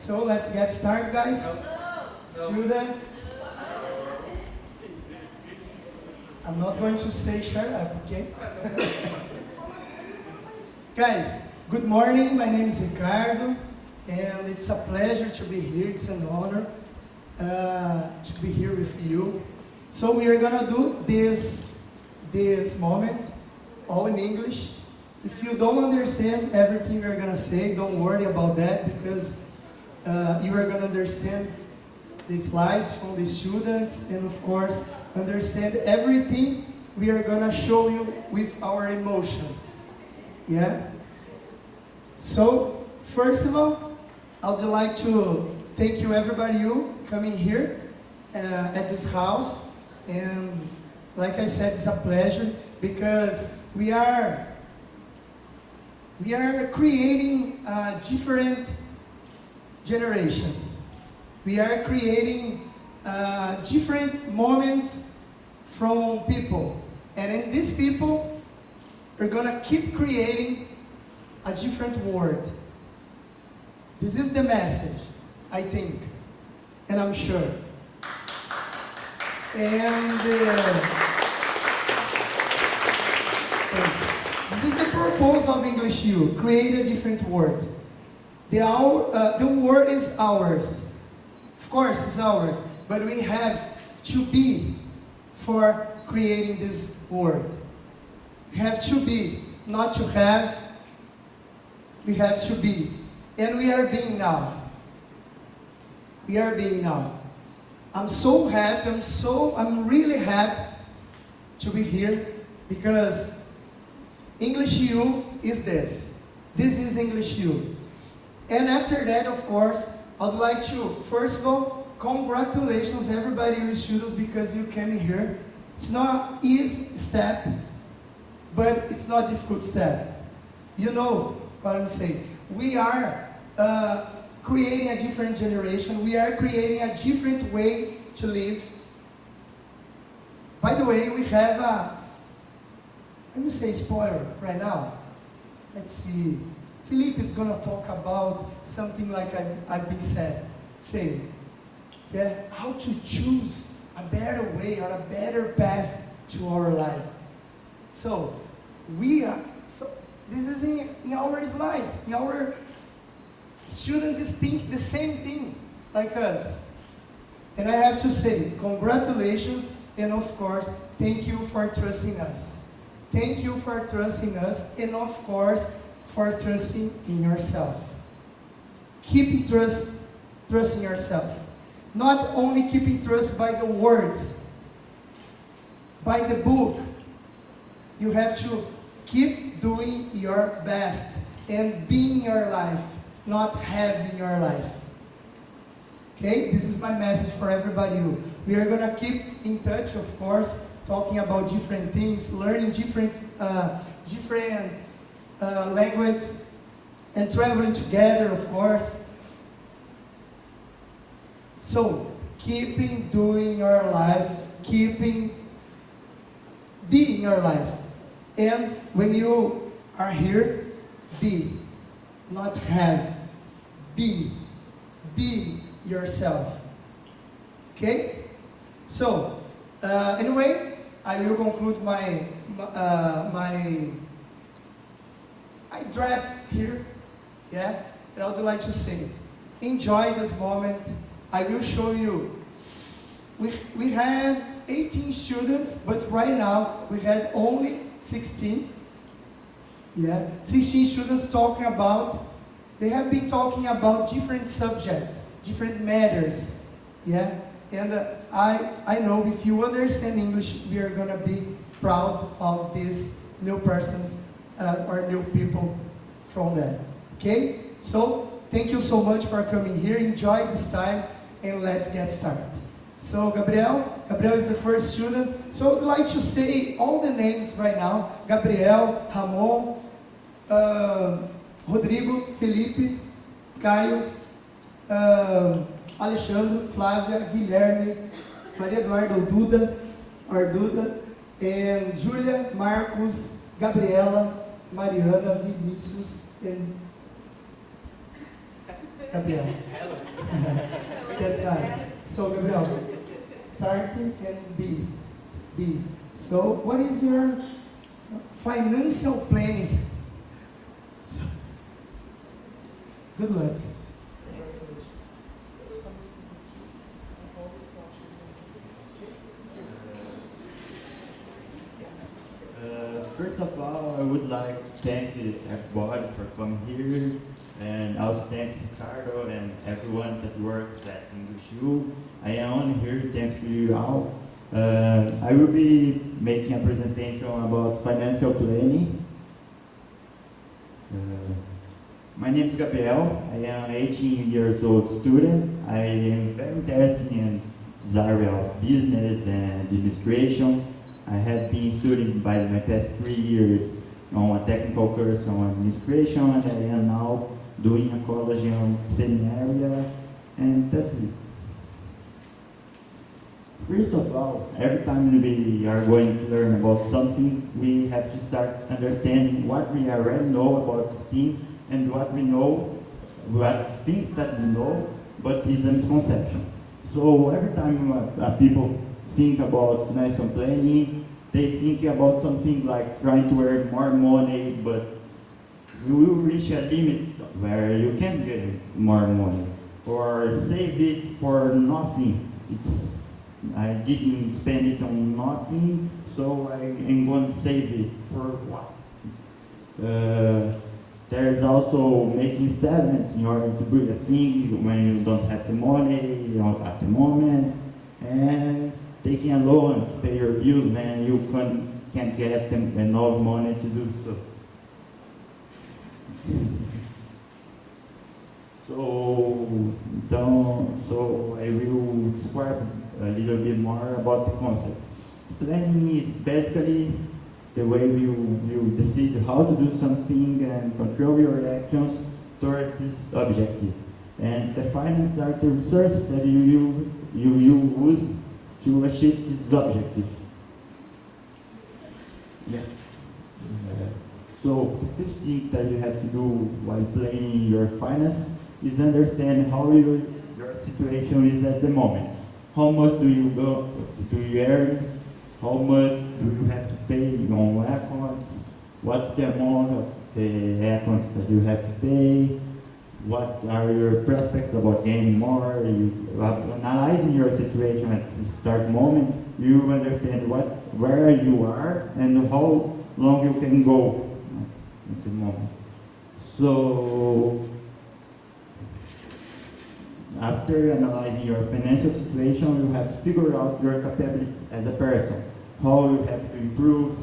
So let's get started, guys. Students. I'm not going to say shut up, okay? Guys, good morning. My name is Ricardo, and it's a pleasure to be here. It's an honor to be here with you. So we are gonna do this moment all in English. If you don't understand everything we're gonna say, don't worry about that, because you are gonna understand the slides from the students, and of course understand everything we are gonna show you with our emotion. Yeah? So first of all, I would like to thank you, everybody, you coming here at this house. And like I said, it's a pleasure, because we are creating a different generation. We are creating different moments from people, and in these people, we're gonna keep creating a different world. This is the message, I think, and I'm sure. And this is the purpose of English U, create a different world. The world is ours. Of course, it's ours, but we have to be for creating this world. We have to be, not to have. We have to be, and we are being now. We are being now. I'm so happy, I'm really happy to be here, because English U is this. This is English U. And after that, of course, I'd like to, first of all, congratulations everybody, you students, because you came here. It's not easy step, but it's not difficult step. You know what I'm saying. We are creating a different generation. We are creating a different way to live. By the way, we have a, let me say spoiler right now. Let's see. Felipe is going to talk about something like I've been saying. Yeah, how to choose a better way or a better path to our life. So, this is in our slides. Our students think the same thing like us. And I have to say, congratulations, and of course, thank you for trusting us. Thank you for trusting us, and of course, for trusting in yourself. Keep trusting yourself. Not only keeping trust by the words, by the book. You have to keep doing your best and being your life, not having your life. Okay, this is my message for everybody. We are gonna keep in touch, of course, talking about different things, learning different language, and traveling together, of course. So, keeping doing your life, keeping being your life. And when you are here, be, not have. Be yourself. Okay? So, anyway, I will conclude my draft here. Yeah? And I would like to say, enjoy this moment. I will show you. We had 18 students, but right now we had only 16. Yeah, 16 students talking about, they have been talking about different subjects, different matters. Yeah, and I know if you understand English, we are gonna be proud of these new persons or new people from that. Okay, so thank you so much for coming here. Enjoy this time, and let's get started. So Gabriel is the first student. So I'd like to say all the names right now. Gabriel, Ramon, Rodrigo, Felipe, Caio, Alexandre, Flávia, Guilherme, Maria Eduardo, Arduda, and Júlia, Marcos, Gabriela, Mariana, Vinícius, and Gabriel. That's nice. So, Gabriel, starting and B. So, what is your financial planning? So, good luck. First of all, I would like to thank everybody for coming here, and also thank Ricardo and everyone that works at English U. I am only here thanks to you all. I will be making a presentation about financial planning. My name is Gabriel. I am 18 years old student. I am very interested in this area of business and administration. I have been studying by my past 3 years on a technical course on administration, and I am now doing a college on the same area, and that's it. First of all, every time we are going to learn about something, we have to start understanding what we already know about this thing and what we know, what we think that we know, but is a misconception. So every time people think about financial planning, they think about something like trying to earn more money, but you will reach a limit where you can't get more money, or save it for nothing. I didn't spend it on nothing, so I am going to save it for what? There's also making statements in order to build a thing when you don't have the money at the moment, and taking a loan to pay your bills when you can't get enough money to do so. So I will describe a little bit more about the concepts. Planning is basically the way you decide how to do something and control your actions towards this objective. And the finance are the resources that you use to achieve this objective. Yeah. So the first thing that you have to do while planning your finance is understand how your situation is at the moment. How much do you earn? How much do you have to pay on accounts? What's the amount of the accounts that you have to pay? What are your prospects about gaining more? Analyzing your situation at the start moment, you understand where you are and how long you can go at the moment. So, after analyzing your financial situation, you have to figure out your capabilities as a person, how you have to improve,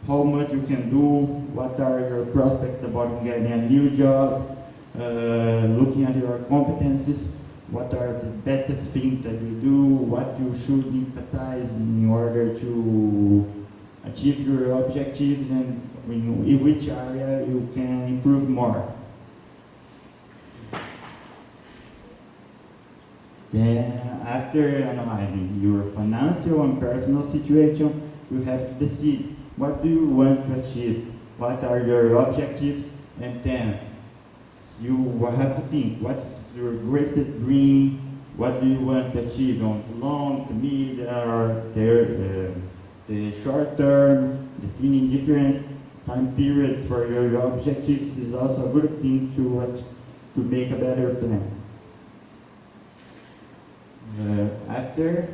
how much you can do, what are your prospects about getting a new job, looking at your competencies, what are the best things that you do, what you should emphasize in order to achieve your objectives, and in which area you can improve more. Then, after analyzing your financial and personal situation, you have to decide what do you want to achieve, what are your objectives, and then you will have to think what's your greatest dream, what do you want to achieve on the long, the mid, or the short term. Defining different time periods for your objectives is also a good thing to make a better plan. After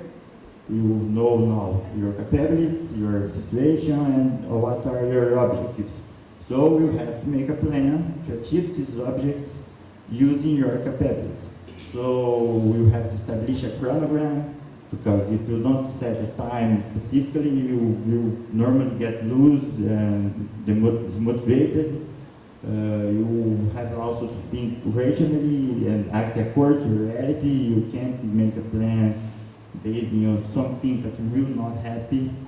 you know now your capabilities, your situation, and what are your objectives. So you have to make a plan to achieve these objectives using your capabilities. So you have to establish a chronogram, because if you don't set a time specifically, you normally get loose and demotivated. You have also to think rationally and act according to reality. You can't make a plan based on something that will not happen,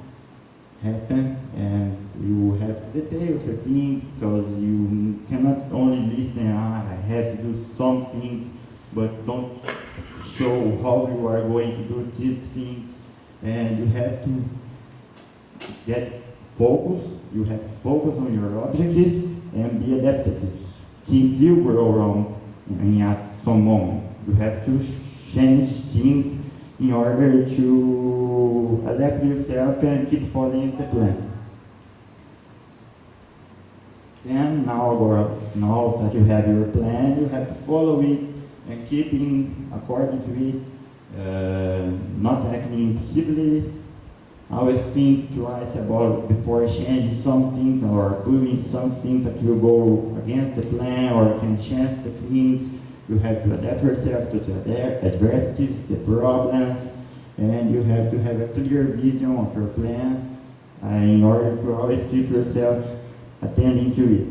and you have to detail the things, because you cannot only listen, I have to do some things, but don't show how you are going to do these things. And you have to get focused. You have to focus on your objectives and be adaptive. Things will go wrong in some moment. You have to change things in order to adapt yourself and keep following the plan. Then now that you have your plan, you have to follow it and keep in according to it, not acting impulsively. Always think twice about before changing something or doing something that will go against the plan or can change the things. You have to adapt yourself to the adversities, the problems, and you have to have a clear vision of your plan in order to always keep yourself attending to it.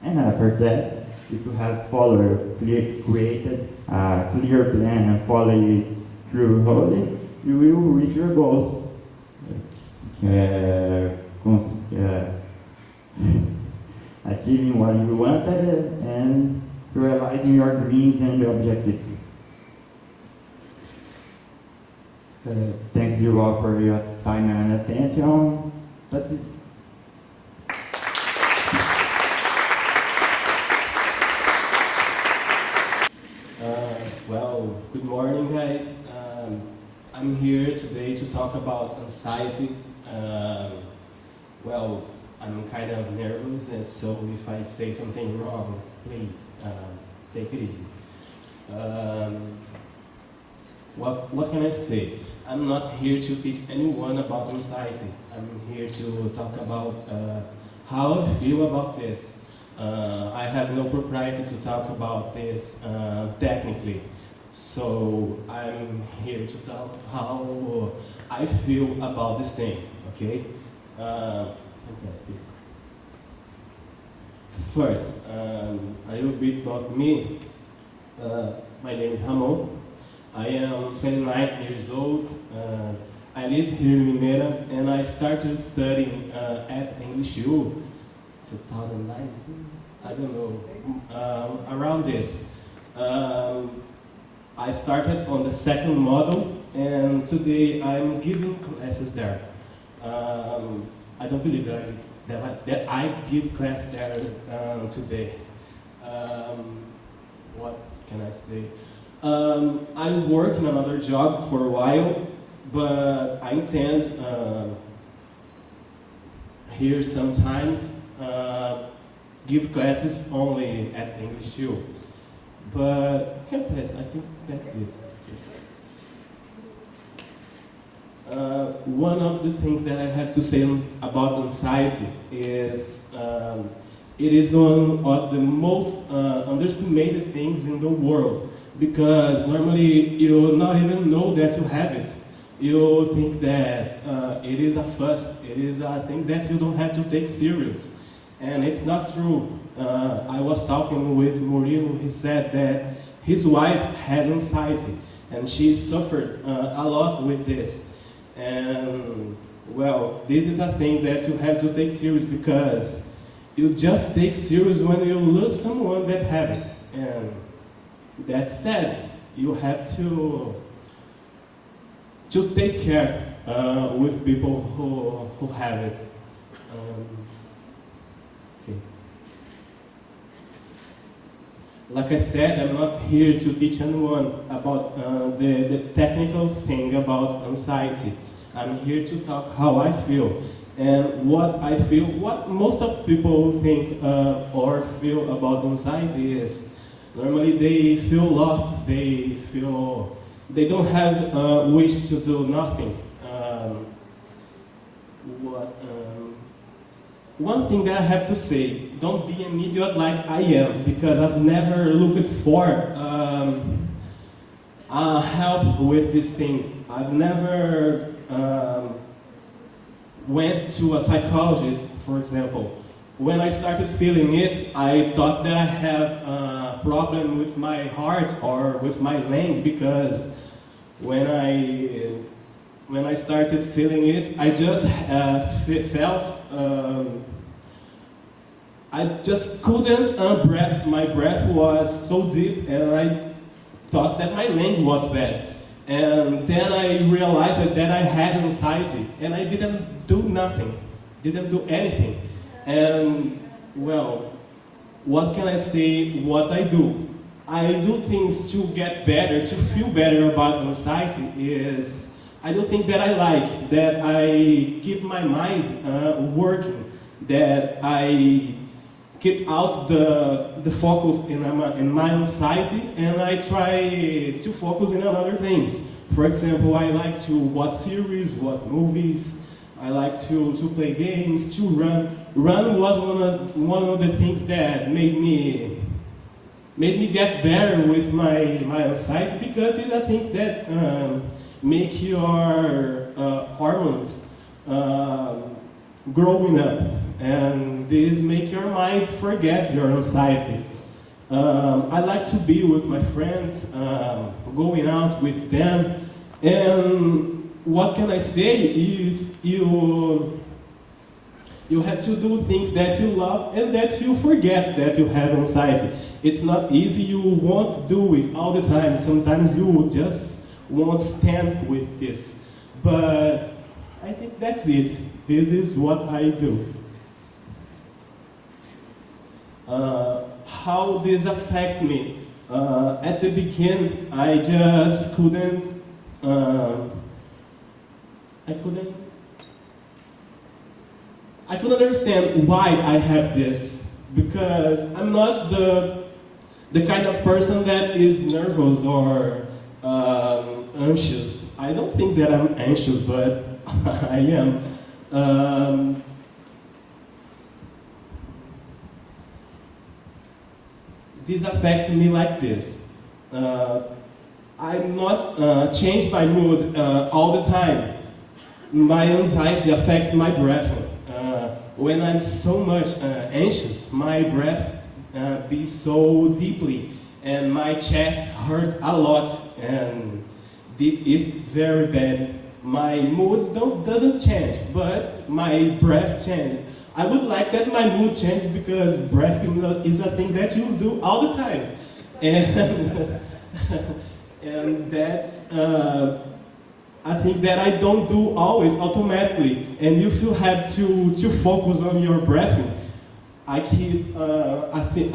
And after that, if you have created a clear plan and follow it through wholly, you will reach your goals. Achieving what you wanted and realizing your dreams and objectives. Thank you all for your time and attention. That's it. Well, good morning, guys. I'm here today to talk about anxiety. Well, I'm kind of nervous, and so if I say something wrong, please take it easy. What can I say? I'm not here to teach anyone about anxiety. I'm here to talk about how I feel about this. I have no propriety to talk about this technically. So I'm here to talk how I feel about this thing, okay? Yes, please. First, a little bit about me. My name is Ramon. I am 29 years old. I live here in Limeira, and I started studying at English 2019. I don't know, around this. I started on the second model, and today I'm giving classes there. I don't believe that I give class there today. What can I say? I work in another job for a while, but I intend here sometimes give classes only at English 2. But yes, I think that's it. One of the things that I have to say about anxiety is it is one of the most underestimated things in the world, because normally you will not even know that you have it. You think that it is a fuss, it is a thing that you don't have to take serious. And it's not true. I was talking with Murilo. He said that his wife has anxiety, and she suffered a lot with this. And well, this is a thing that you have to take serious, because you just take serious when you lose someone that have it. And that's sad. You have to take care with people who have it. Okay. Like I said, I'm not here to teach anyone about the technical thing about anxiety. I'm here to talk how I feel. And what I feel, what most of people think or feel about anxiety is, normally they feel lost, they don't have a wish to do nothing. One thing that I have to say, don't be an idiot like I am, because I've never looked for help with this thing. I've never went to a psychologist, for example. When I started feeling it, I thought that I have a problem with my heart or with my leg, because when I started feeling it, I just felt I just couldn't breathe. My breath was so deep, and I thought that my leg was bad. And then I realized that I had anxiety, and I didn't do nothing, didn't do anything. And well, what can I say, what I do? I do things to get better, to feel better about anxiety is, I do things that I like, that I keep my mind working, that I keep out the focus in my anxiety, and I try to focus in other things. For example, I like to watch series, watch movies, I like to play games, to run. Run was one of the things that made me get better with my anxiety, because it's a thing that make your hormones growing up, and this make your mind forget your anxiety. I like to be with my friends, going out with them, and what can I say is you have to do things that you love and that you forget that you have anxiety. It's not easy, you won't do it all the time. Sometimes you just won't stand with this. But I think that's it. This is what I do. How this affects me? At the beginning, I just couldn't understand why I have this, because I'm not the kind of person that is nervous or anxious. I don't think that I'm anxious, but I am. This affects me like this. I'm not change my mood all the time. My anxiety affects my breathing. When I'm so much anxious, my breath beats so deeply, and my chest hurts a lot, and it is very bad. My mood doesn't change, but my breath changes. I would like that my mood changes, because breathing is a thing that you do all the time, and and that's. I think that I don't do always automatically, and if you have to focus on your breathing, I keep, I think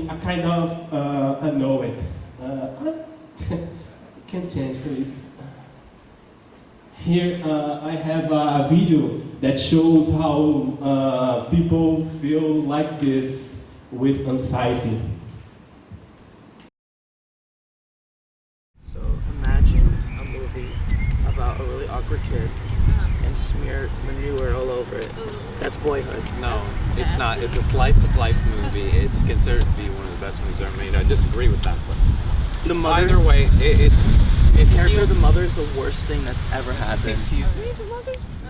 I kind of know it. Can change, please. Here I have a video that shows how people feel like this with anxiety. About a really awkward kid and smear manure all over it. That's Boyhood. No, it's not. It's a slice of life movie. It's considered to be one of the best movies ever made. I disagree with that, but The mother, either way, the character of the mother is the worst thing that's ever happened. Excuse me.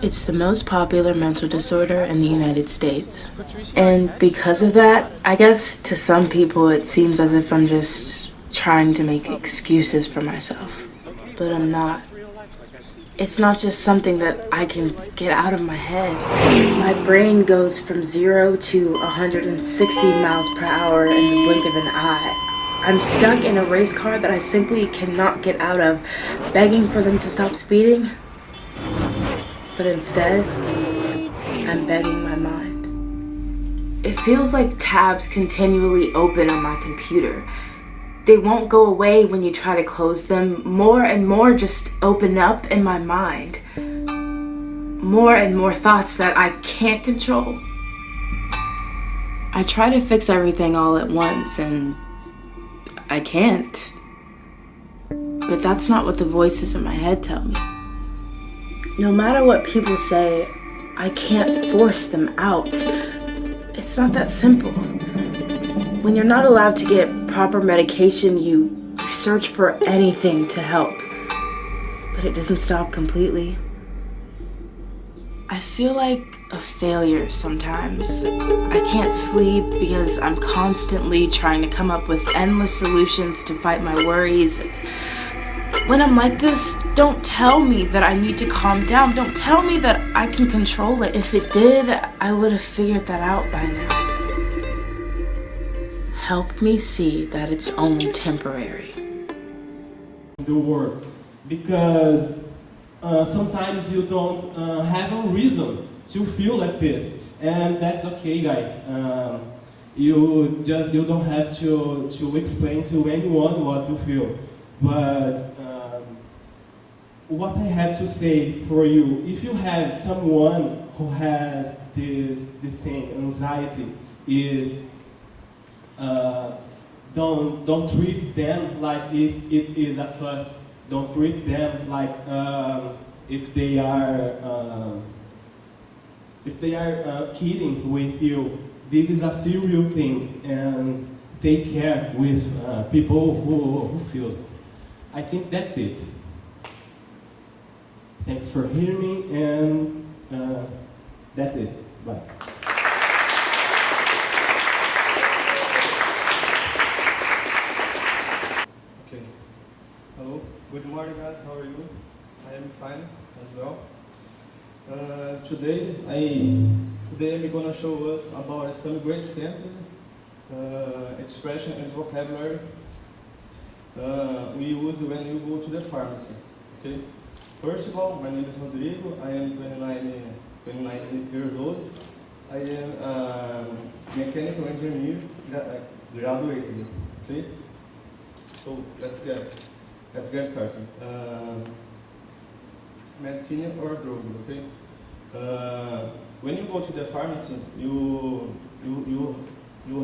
It's the most popular mental disorder in the United States. And because of that, I guess to some people it seems as if I'm just trying to make excuses for myself. But I'm not. It's not just something that I can get out of my head. My brain goes from 0 to 160 miles per hour in the blink of an eye. I'm stuck in a race car that I simply cannot get out of, begging for them to stop speeding. But instead, I'm begging my mind. It feels like tabs continually open on my computer. They won't go away when you try to close them. More and more just open up in my mind. More and more thoughts that I can't control. I try to fix everything all at once, and I can't. But that's not what the voices in my head tell me. No matter what people say, I can't force them out. It's not that simple. When you're not allowed to get proper medication, you search for anything to help. But it doesn't stop completely. I feel like a failure sometimes. I can't sleep because I'm constantly trying to come up with endless solutions to fight my worries. When I'm like this, don't tell me that I need to calm down. Don't tell me that I can control it. If it did, I would have figured that out by now. Help me see that it's only temporary. The word, because sometimes you don't have a reason to feel like this, and that's okay, guys. You don't have to explain to anyone what you feel, but what I have to say for you, if you have someone who has this thing, anxiety, is don't treat them like it is a fuss. Don't treat them like if they are kidding with you. This is a serious thing, and take care with people who feels it. I think that's it. Thanks for hearing me, and that's it. Bye. Okay. Hello. Good morning, guys. How are you? I am fine as well. Today I'm gonna show us about some great sentences, expression and vocabulary we use when you go to the pharmacy. Okay. First of all, my name is Rodrigo. I am 29 years old. I am a mechanical engineer, graduated. Okay. So let's get started. Medicine or drug, okay? When you go to the pharmacy, you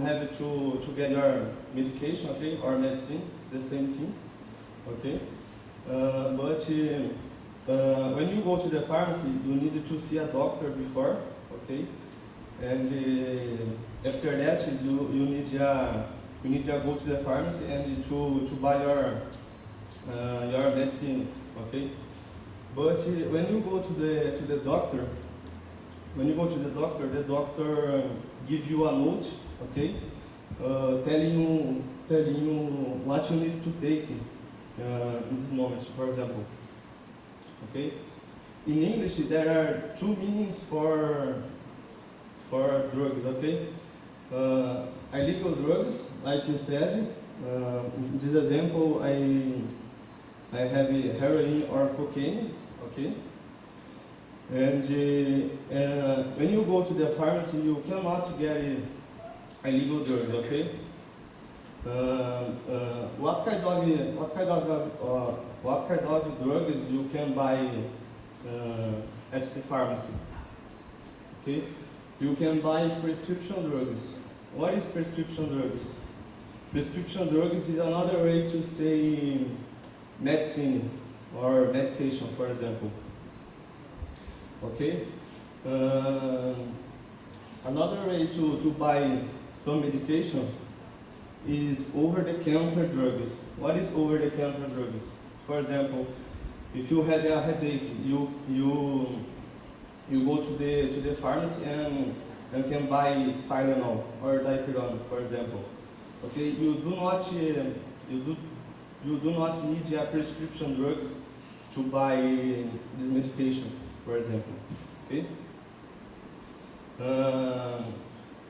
have to get your medication, okay, or medicine, the same thing, okay? But when you go to the pharmacy, you need to see a doctor before, okay? And after that, you need to go to the pharmacy and to buy your medicine, okay? But when you go to the doctor, the doctor give you a note, okay, telling you what you need to take in this moment, for example, okay. In English, there are two meanings for drugs, okay. Illegal drugs, like you said. In this example, I have heroin or cocaine, okay? And when you go to the pharmacy, you cannot get illegal drugs, okay? What kind of drugs you can buy at the pharmacy? Okay, you can buy prescription drugs. What is prescription drugs? Prescription drugs is another way to say medicine or medication, for example. Okay. Another way to buy some medication is over-the-counter drugs. What is over-the-counter drugs? For example, if you have a headache, you go to the pharmacy and can buy Tylenol or Dipyridone, for example. Okay, you do not need a prescription drugs to buy this medication, for example. Okay.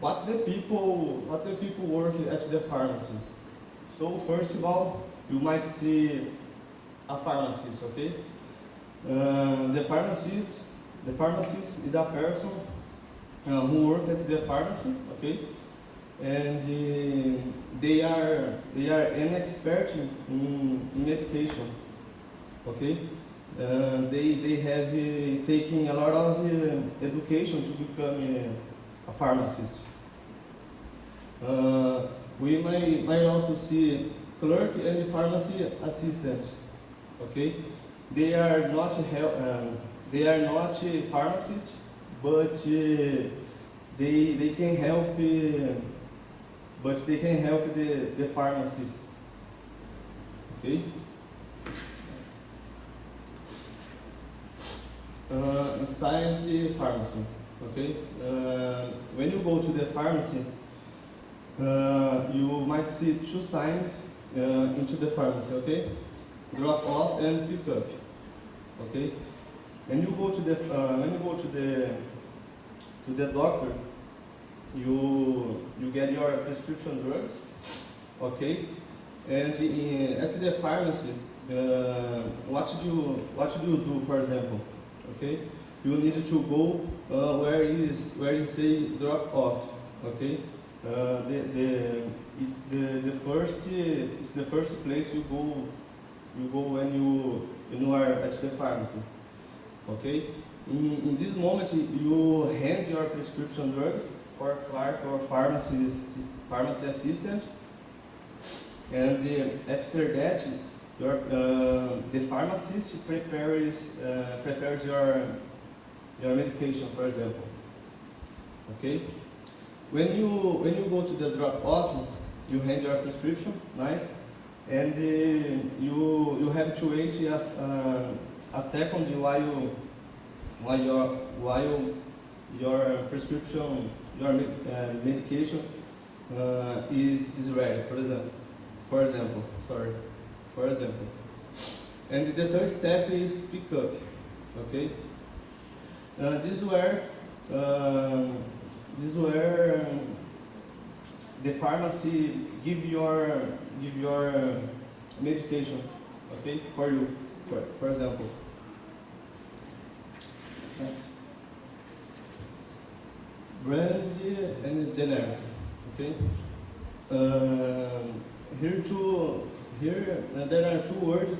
What the people work at the pharmacy? So first of all, you might see a pharmacist. Okay. The pharmacist is a person who works at the pharmacy. Okay. And they are an expert in medication. Okay. They have taken a lot of education to become a pharmacist. We might also see clerk and pharmacy assistant. Okay, they are not pharmacists, but they can help. But they can help the pharmacist. Okay. Inside the pharmacy, okay? When you go to the pharmacy, you might see two signs into the pharmacy, okay? Drop off and pick up, okay? When you go to the doctor, you get your prescription drugs, okay? And at the pharmacy, what do you do, for example? Okay, you need to go where is say drop off. Okay, it's the first place you go when you are at the pharmacy. Okay, in this moment you hand your prescription drugs for clerk or pharmacy assistant, and after that the pharmacist prepares your medication, for example. Okay, when you go to the drop off, you hand your prescription, nice, and you have to wait a second while your prescription, your medication is ready. For example, and the third step is pick up. Okay, this is where the pharmacy give your medication. Okay, for you, for example. Thanks. Brand and generic. Okay. Here there are two words.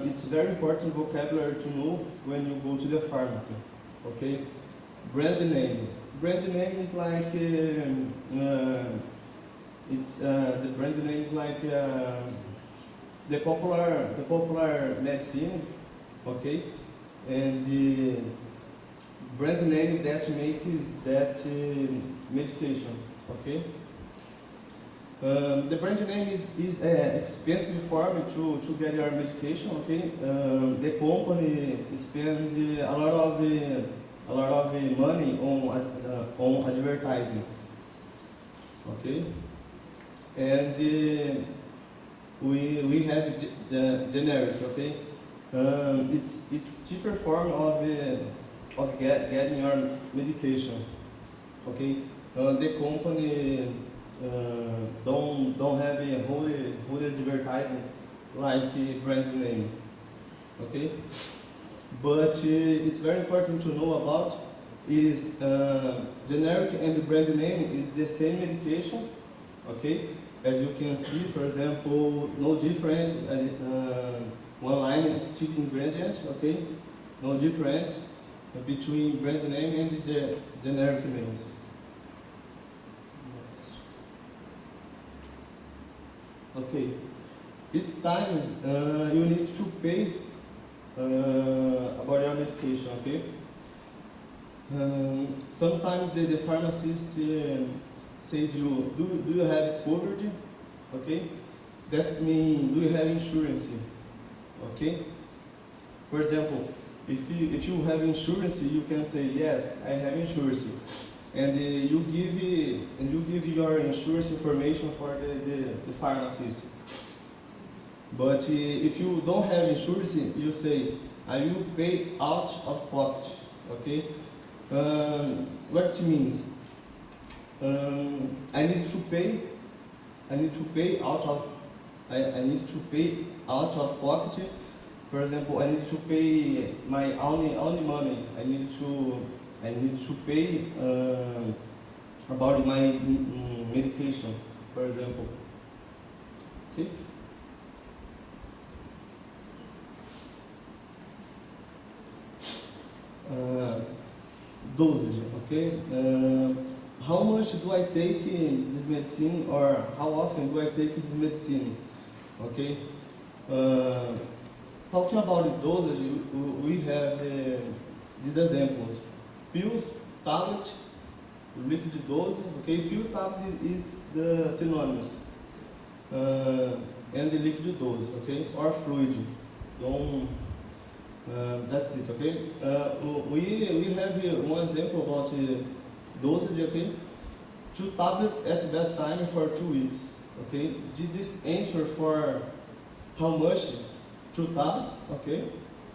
It's very important vocabulary to know when you go to the pharmacy. Okay. Brand name. Brand name is like the brand name is like the popular medicine. Okay. And the brand name that makes that medication. Okay. The brand name is expensive for me to get your medication. Okay. The company spend a lot of money on advertising. Okay. And we have the generic. Okay. It's cheaper form of getting your medication. Okay, the company don't have a whole advertising like brand name. Okay, but it's very important to know about is generic and brand name is the same medication. Okay, as you can see, for example, no difference. One line active ingredient, okay? No difference between brand name and the generic names. Yes. Okay, it's time you need to pay about your medication, okay? Sometimes the pharmacist says you, do you have coverage, okay? That's mean, do you have insurance? Okay. For example, if you have insurance, you can say yes, I have insurance, and you give your insurance information for the pharmacist. But if you don't have insurance, you say I will pay out of pocket. Okay. What it means? I need to pay out of pocket. For example, I need to pay my only money. I need to pay about my medication, for example. Okay. Dosage. Okay. How much do I take this medicine, or how often do I take this medicine? Okay. Talking about dosage, we have these examples: pills, tablet, liquid dose. Okay, pill, tablet is the synonymous, and the liquid dose. Okay, or fluid. That's it. Okay. We have here one example about dosage. Okay, 2 tablets at that time for 2 weeks. Okay, this is answer for how much. 2 tablets, okay,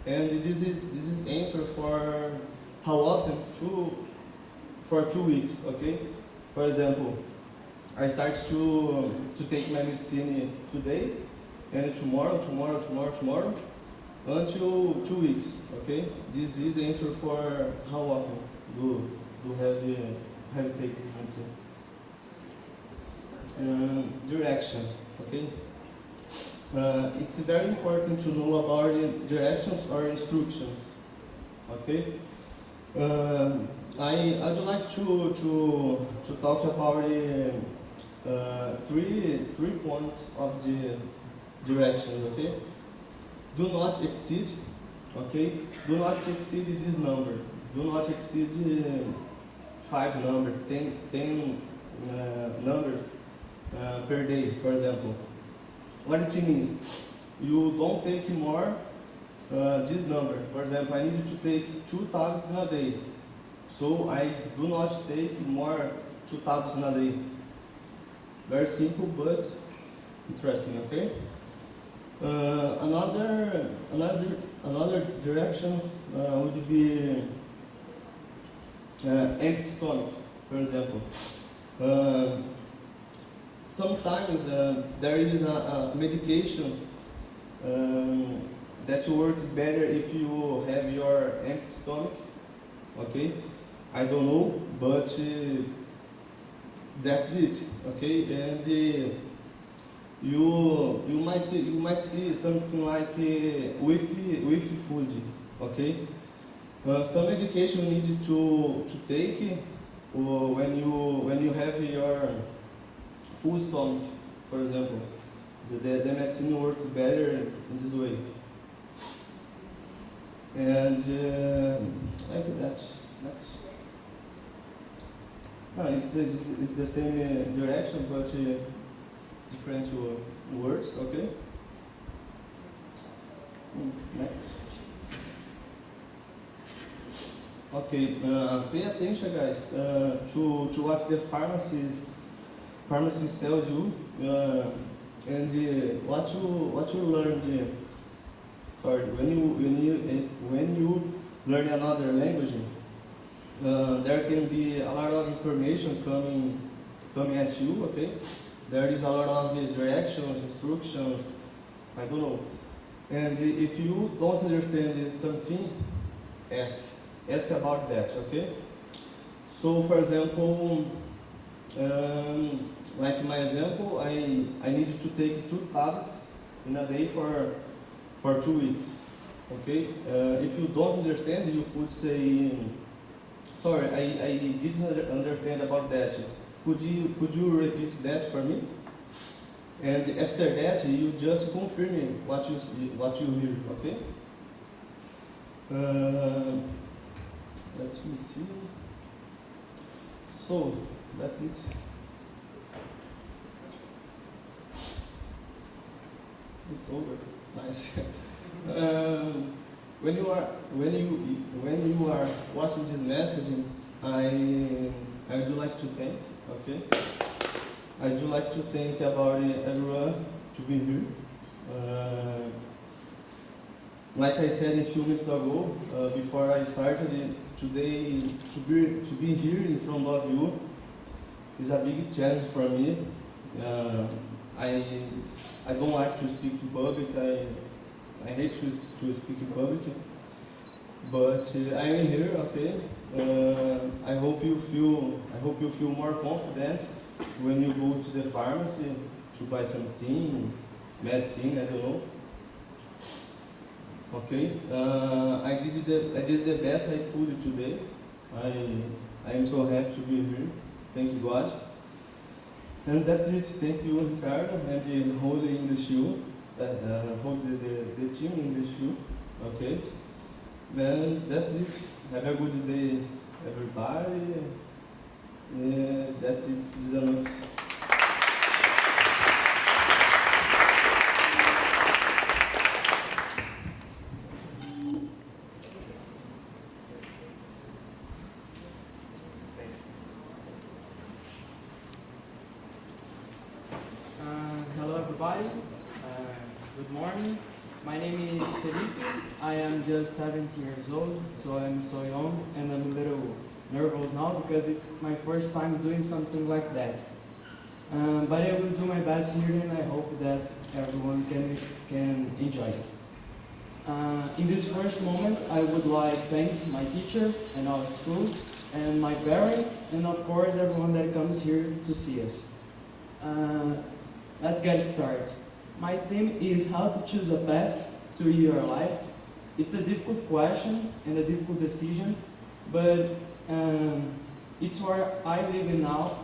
and this is answer for how often. For 2 weeks, okay. For example, I start to take my medicine today, and tomorrow, until 2 weeks. Okay, this is the answer for how often do have take this answer. Directions. Okay, it's very important to know about the directions or instructions. Okay, I'd like to talk about the three points of the directions. Okay, do not exceed. Okay, do not exceed this number. Do not exceed 5 numbers, 10 numbers per day, for example. What it means, you don't take more this number. For example, I need to take 2 tabs in a day, so I do not take more 2 tabs in a day. Very simple, but interesting. Okay. Another directions would be empty stomach, for example. Sometimes there is medications that works better if you have your empty stomach. Okay, I don't know, but that's it. Okay, and you might see something like with food. Okay, some medication you need to take when you have your full stomach, for example. The medicine works better in this way. And like that. Next. No, it's the same direction, but different words. Okay. Next. Okay. Pay attention, guys, to what the pharmacist tells you, and what you learned. Sorry, when you learn another language, there can be a lot of information coming at you. Okay, there is a lot of directions, instructions. I don't know, and if you don't understand something, ask about that. Okay, so for example. Like my example, I need to take 2 tablets in a day for 2 weeks. Okay, if you don't understand, you could say, sorry, I didn't understand about that. Could you repeat that for me? And after that, you just confirm what you hear. Okay. Let me see. So that's it. It's over. Nice. When you are watching this message, I do like to thank. Okay. I do like to thank about everyone to be here. Like I said a few minutes ago, before I started today, to be here in front of you is a big challenge for me. I don't like to speak in public. I hate to speak in public, but I am here. Okay. I hope you feel more confident when you go to the pharmacy to buy something, medicine. I don't know. Okay. I did the best I could today. I am so happy to be here. Thank you, God. And that's it. Thank you, Ricardo, and the whole English U, whole the team English U. Okay. And that's it. Have a good day, everybody. That's it. 19. Hello everybody, good morning. My name is Felipe. I am just 17 years old, so I'm so young and I'm a little nervous now because it's my first time doing something like that. But I will do my best here and I hope that everyone can enjoy it. In this first moment, I would like thanks my teacher and our school, and my parents, and of course everyone that comes here to see us. Let's get started. My theme is how to choose a path to your life. It's a difficult question and a difficult decision, but it's where I live in now.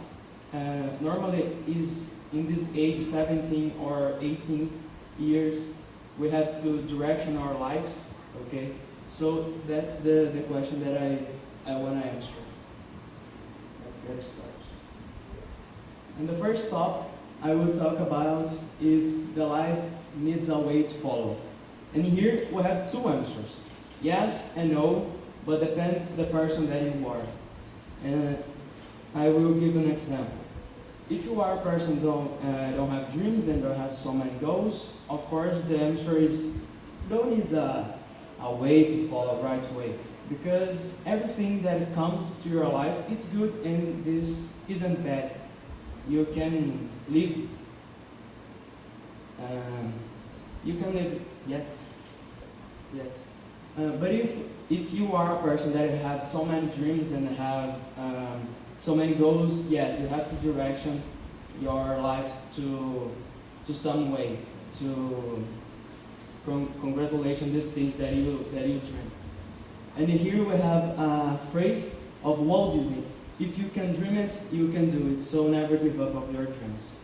Normally is in this age, 17 or 18 years, we have to direction our lives, okay? So that's the question that I want to answer. Let's get started. In the first talk, I will talk about if the life needs a way to follow. And here we have two answers, yes and no, but depends the person that you are. And I will give an example. If you are a person don't have dreams and don't have so many goals, of course the answer is you don't need a way to follow right way, because everything that comes to your life is good and this isn't bad. You can live. But if you are a person that have so many dreams and have so many goals, yes, you have to direction your lives to some way to congratulate these things that you dream. And here we have a phrase of Walt Disney: if you can dream it, you can do it. So never give up on your dreams.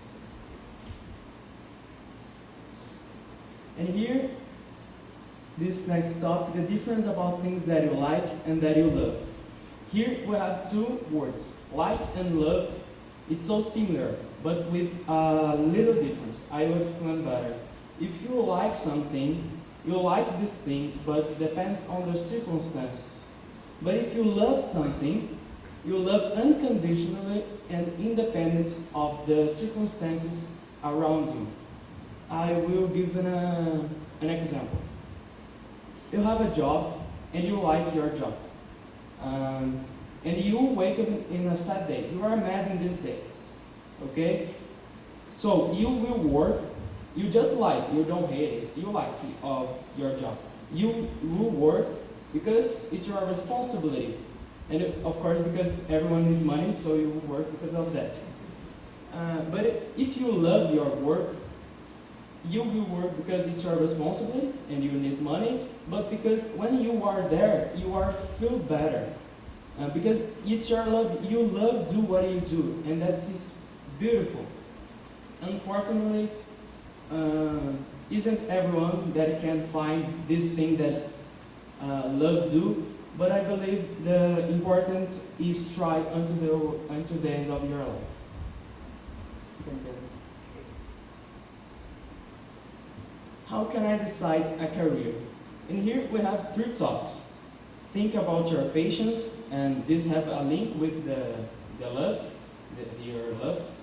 And here, this next topic, the difference about things that you like and that you love. Here we have two words, like and love. It's so similar, but with a little difference. I will explain better. If you like something, you like this thing, but depends on the circumstances. But if you love something, you love unconditionally and independent of the circumstances around you. I will give an example. You have a job and you like your job. And you wake up in a sad day. You are mad in this day. Okay? So you will work. You just like, you don't hate it. You like of your job. You will work because it's your responsibility. And of course, because everyone needs money, so you will work because of that. But if you love your work, you will work because it's your responsibility and you need money, but because when you are there, you are feel better. Because it's your love, you love do what you do, and that's beautiful. Unfortunately, isn't everyone that can find this thing that's love do, but I believe the important is try until the end of your life. How can I decide a career? And here we have three topics. Think about your patience, and this have a link with the loves, your loves.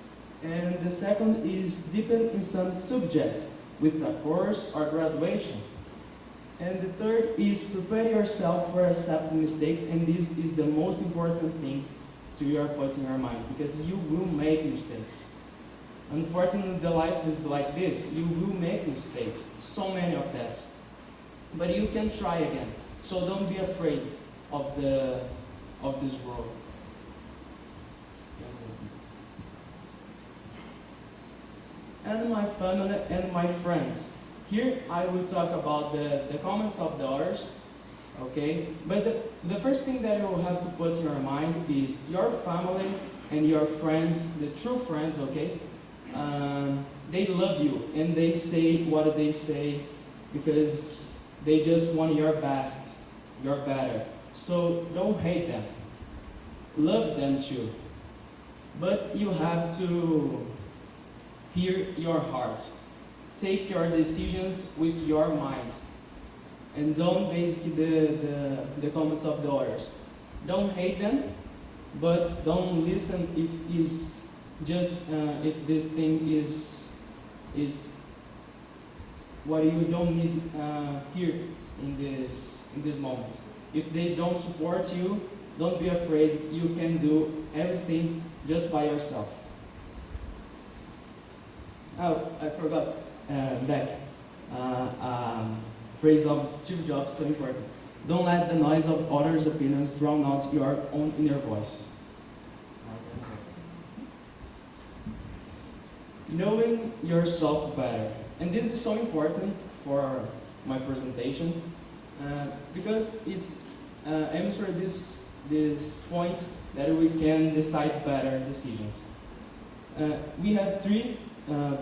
And the second is deepen in some subject with a course or graduation. And the third is prepare yourself for accepting mistakes, and this is the most important thing to your put in your mind, because you will make mistakes. Unfortunately, the life is like this. You will make mistakes, so many of that. But you can try again. So don't be afraid of this world. And my family and my friends. Here I will talk about the comments of the others, okay? But the first thing that you will have to put in your mind is your family and your friends, the true friends, okay? They love you and they say what they say because they just want your best, your better. So don't hate them. Love them too. But you have to hear your heart. Take your decisions with your mind. And don't base the comments of the others. Don't hate them, but don't listen if is just if this thing is what you don't need here in this moment. If they don't support you, don't be afraid. You can do everything just by yourself. Oh, I forgot. Back. phrase of Steve Jobs so important. Don't let the noise of others' opinions drown out your own inner voice. Knowing yourself better. And this is so important for my presentation because it's answer this point that we can decide better decisions. We have 3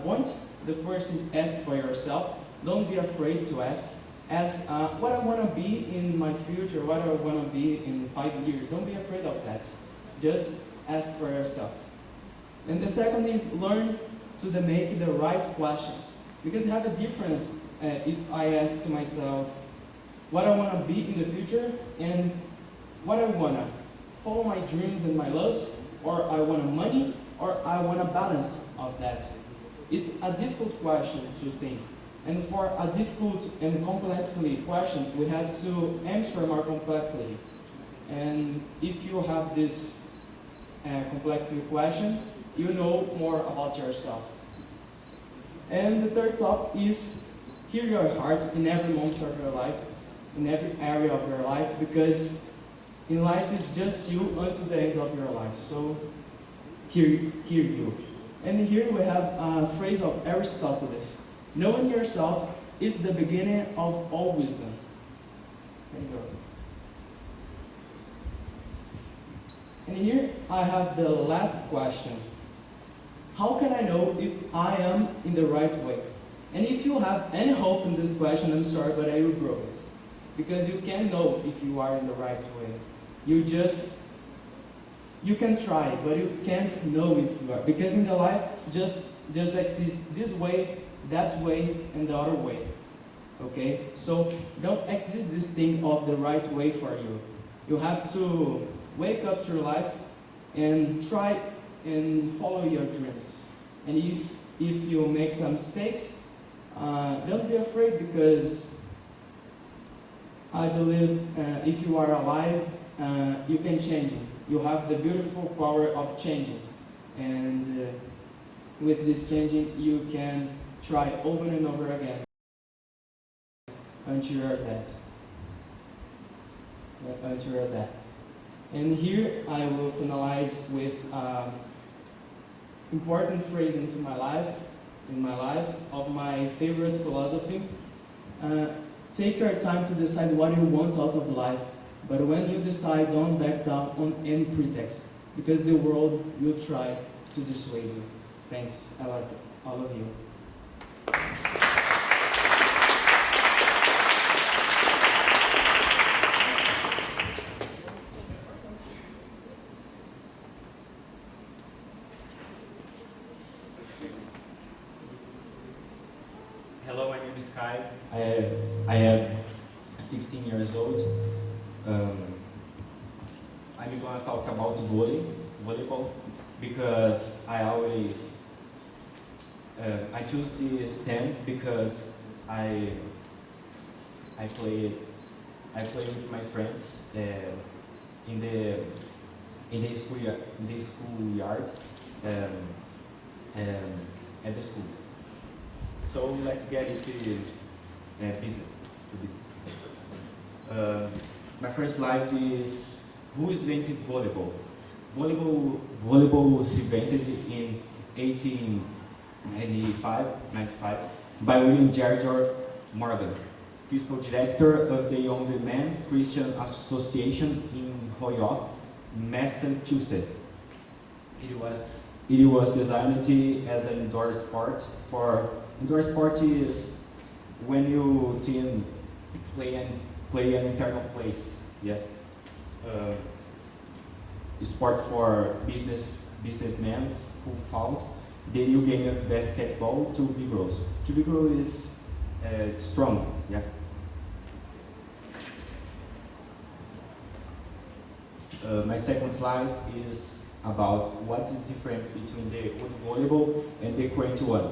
points. The first is ask for yourself. Don't be afraid to ask. Ask what I want to be in my future, what I want to be in 5 years. Don't be afraid of that. Just ask for yourself. And the second is learn to make the right questions. Because it has a difference if I ask to myself what I want to be in the future and what I want to follow my dreams and my loves, or I want money, or I want a balance of that. It's a difficult question to think. And for a difficult and complexly question, we have to answer more complexly. And if you have this complexity question, you know more about yourself. And the third topic is hear your heart in every moment of your life, in every area of your life, because in life it's just you until the end of your life. So hear you. And here we have a phrase of Aristotle. Knowing yourself is the beginning of all wisdom. And here I have the last question. How can I know if I am in the right way? And if you have any hope in this question, I'm sorry, but I will broke it. Because you can't know if you are in the right way. You can try, but you can't know if you are. Because in the life, just exists this way, that way, and the other way. Okay? So don't exist this thing of the right way for you. You have to wake up to your life and try and follow your dreams. And if you make some mistakes, don't be afraid, because I believe if you are alive, you can change it. You have the beautiful power of changing. And with this changing, you can try over and over again until you're dead. Until you're dead. And here I will finalize with important phrase in my life of my favorite philosophy. Take your time to decide what you want out of life, but when you decide, don't back down on any pretext, because the world will try to dissuade you. Thanks. I like all of you. Hello, my name is Kai. I am 16 years old. I'm going to talk about volleyball, because I choose this STEM because I play with my friends in the schoolyard at the school. So let's get into business. My first slide is who invented volleyball? Volleyball was invented in 1895 by William George Morgan, physical director of the Young Men's Christian Association in Holyoke, Massachusetts. It was designed as an indoor sport. Indoor sport is when you team play an internal place. Yes. Sport for businessmen who found the new game of basketball too vigorous. Too vigorous is strong. Yeah. My second slide is about what is different between the old volleyball and the current one.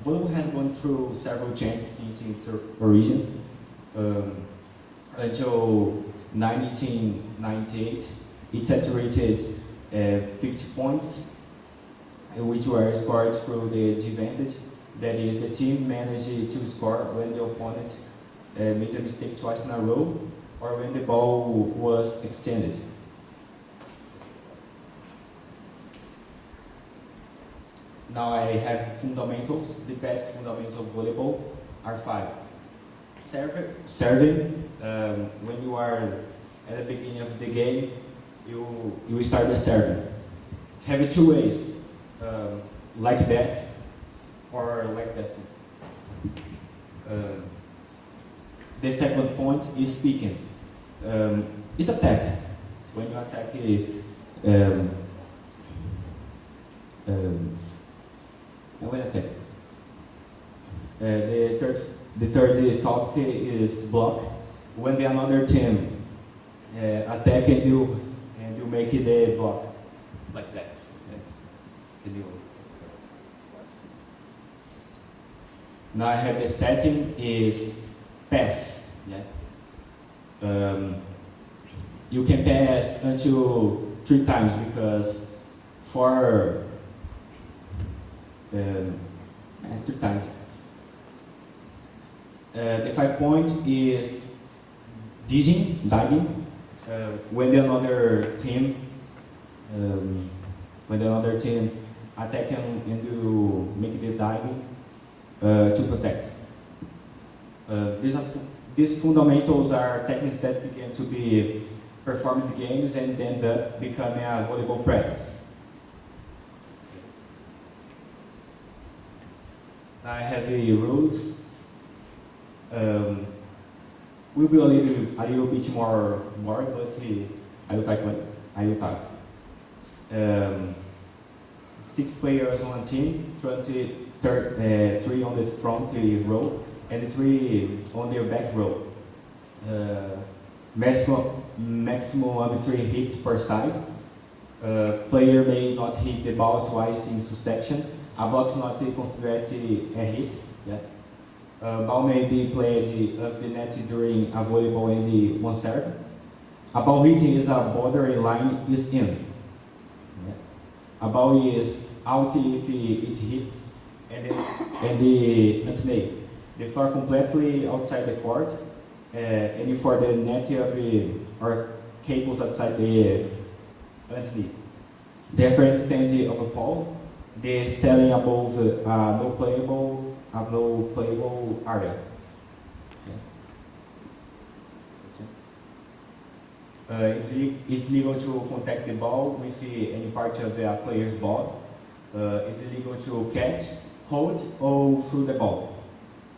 Volleyball has gone through several changes since its origins. Until 1998, it saturated 50 points, which were scored through the That is, the team managed to score when the opponent made a mistake twice in a row, or when the ball was extended. Now I have fundamentals. The basic fundamentals of volleyball are 5. Serving, when you are at the beginning of the game, you start the serving. Have it 2 ways, like that, or like that. The second point is speaking. It's attack. When you attack, the third topic is block. When the another team attack and you make the block like that. Can you? Now I have the setting is pass. Yeah. You can pass until 3 times because for 3 times. The 5 point is diving. When the another team attack and you make the diving to protect. These fundamentals are techniques that began to be performed in the games and then become a volleyball practice. I have the rules. Will be a little bit more boring, but I will talk. 6 players on a team, 3 on the front row and 3 on the back row. Maximum of 3 hits per side. Player may not hit the ball twice in succession. A box not considered a hit. Yeah. Ball may be played up the net during a volleyball and one serve. A ball hitting is a border line is in. Yeah. A ball is out if it hits and the net. The floor completely outside the court, and for the net or cables outside the net. The reference stand of a pole, the ceiling above no playable area. It's legal to contact the ball with any part of the player's ball. It's illegal to catch, hold, or throw the ball.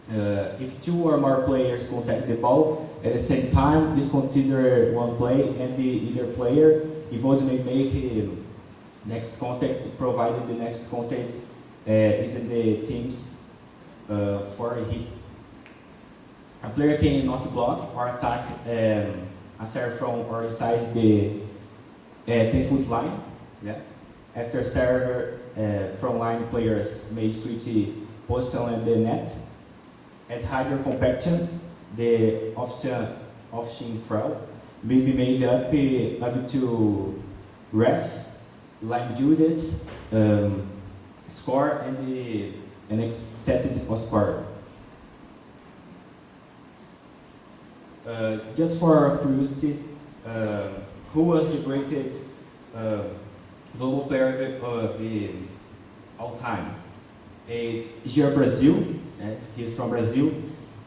If 2 or more players contact the ball at the same time, it's considered one play, and either player involved may make next contact, provided the next contact is in the team's for a hit. A player cannot block or attack a serve from or inside the 10-foot line. Yeah. After serve from line, players may switch position in the net. At higher compaction, the offsheen crowd may be made up to refs, line judges, score, and an accepted score. Just for curiosity, who was the greatest global player of all time? It's Jair Brazil. He's from Brazil.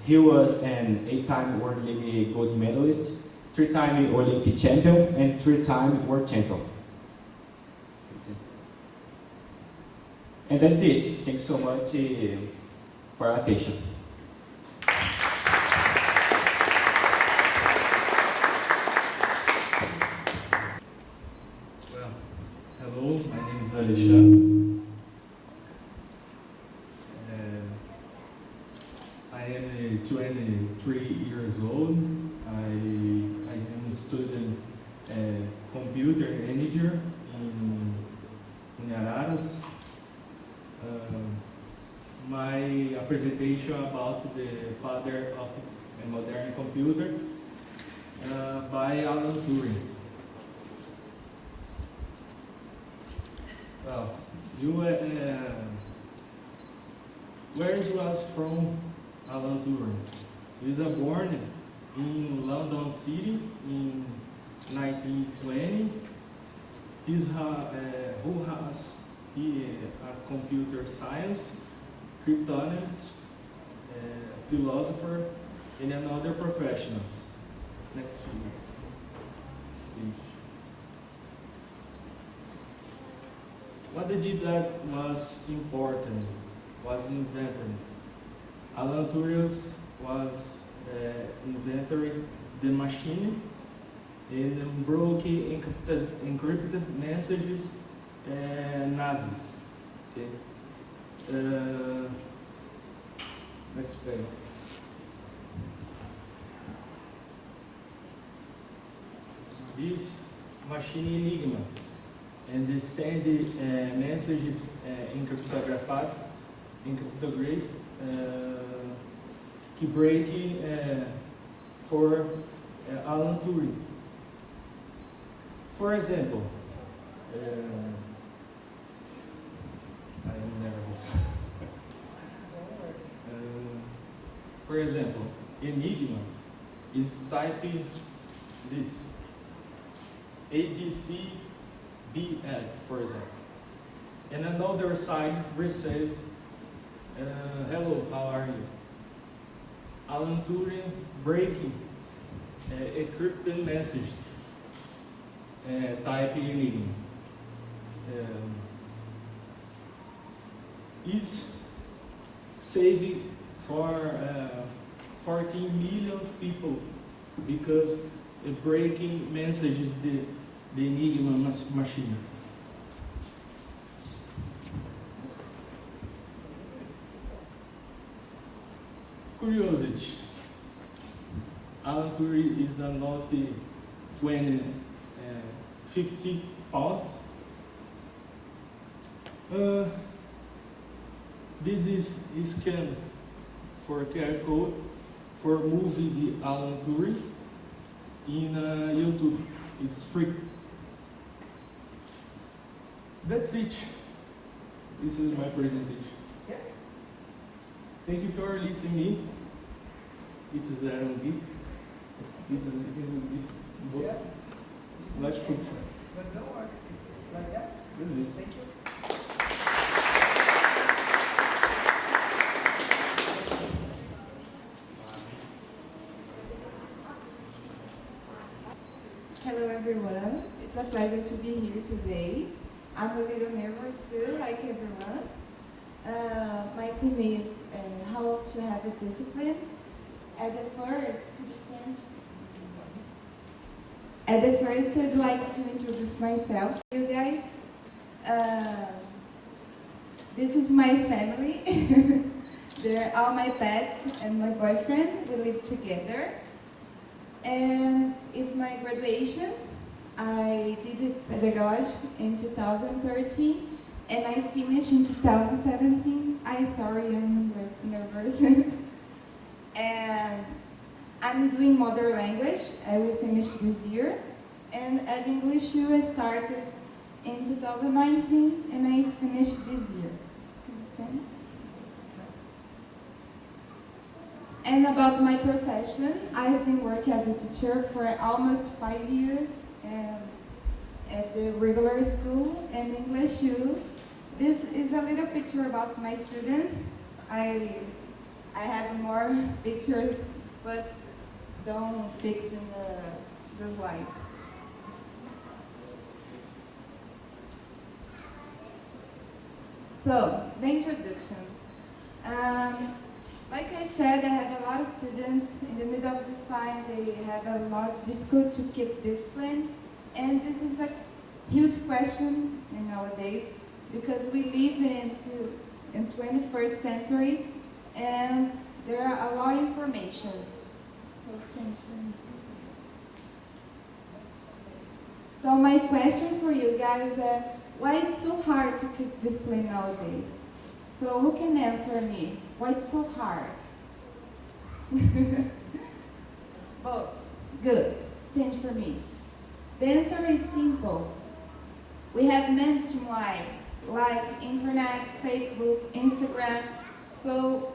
He was an 8-time World League gold medalist, 3-time Olympic champion, and 3-time world champion. And that's it. Thanks so much for your attention. Well, hello, my name is Alexandre. I am 23 years old. I am a student computer manager in Araras. My presentation about the father of a modern computer by Alan Turing. Well, Where he was from, Alan Turing? He was born in London City in 1920. Who has a computer science, cryptanalyst, philosopher, and other professionals. Next page. What they did that was important, was invented. Alan Turing was invented the machine and broke encrypted messages Nazis. Okay. Next page. This machine Enigma and they send messages in cryptographies que break for Alan Turing. For example, I am nervous. For example, Enigma is typing this ABCBL, for example. And another side receive, hello, how are you? Alan Turing breaking encrypted messages, type Enigma. Is saving for 14 million people because breaking messages the Enigma machine. Curiosities. Alan Turing is not 50 pounds. This is a scan for QR code for movie the Alan Turing in YouTube. It's free. That's it. This is my presentation. Yeah. Thank you for listening. It is a gift. It is a gift. Yeah. Much food. But don't worry, it's like that. That's it. Thank you. Hello everyone, it's a pleasure to be here today. I'm a little nervous too, like everyone. My theme is how to have a discipline. At the first, I'd like to introduce myself to you guys. This is my family. They're all my pets and my boyfriend. We live together. And it's my graduation. I did it pedagogy in 2013 and I finished in 2017. I'm sorry, I'm nervous. And I'm doing mother language. I will finish this year. And at English U, I started in 2019 and I finished this year. And about my profession, I've been working as a teacher for almost 5 years at the regular school and English U. This is a little picture about my students. I have more pictures, but don't fix in the slides. So, the introduction. Like I said, I have a lot of students. In the middle of this time, they have a lot of difficulty to keep discipline. And this is a huge question nowadays because we live in 21st century and there are a lot of information. So my question for you guys is, why it's so hard to keep discipline nowadays? So who can answer me? Why it's so hard? Well, good. Change for me. The answer is simple. We have mainstream like internet, Facebook, Instagram. So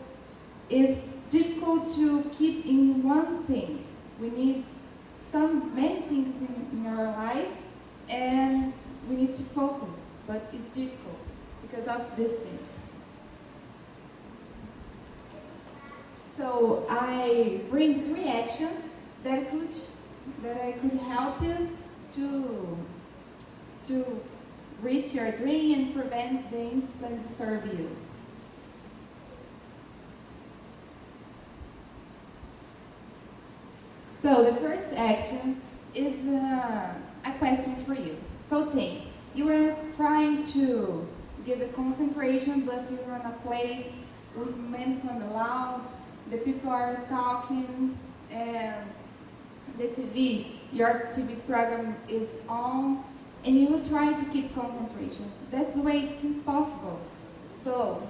it's difficult to keep in one thing. We need many things in our life, and we need to focus, but it's difficult because of this thing. So I bring 3 actions that I could help you to reach your dream and prevent things that disturb you. So the first action is a question for you. So think, you are trying to give a concentration, but you're in a place with many sound loud, the people are talking, and your TV program is on, and you will try to keep concentration. That's the way it's impossible. So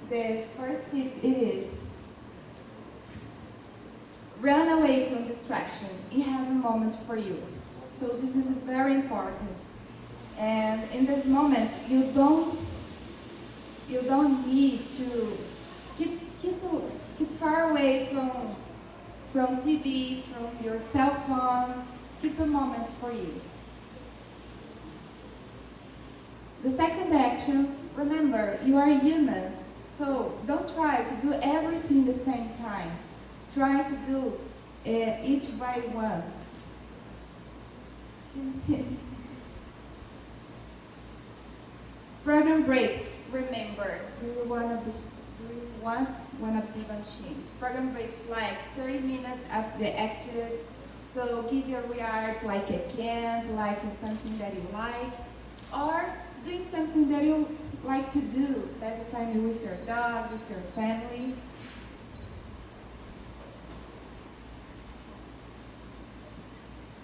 the first tip is run away from distraction. You have a moment for you. So this is very important. And in this moment, you don't need to keep far away from TV, from your cell phone. Keep a moment for you. The second action, remember, you are human. So don't try to do everything at the same time. Try to do each by one. Program breaks. Remember, do you want one of the machine? Program breaks like 30 minutes after the activities. So give your reward like a candy, like something that you like, or doing something that you like to do. Pass the time with your dog, with your family.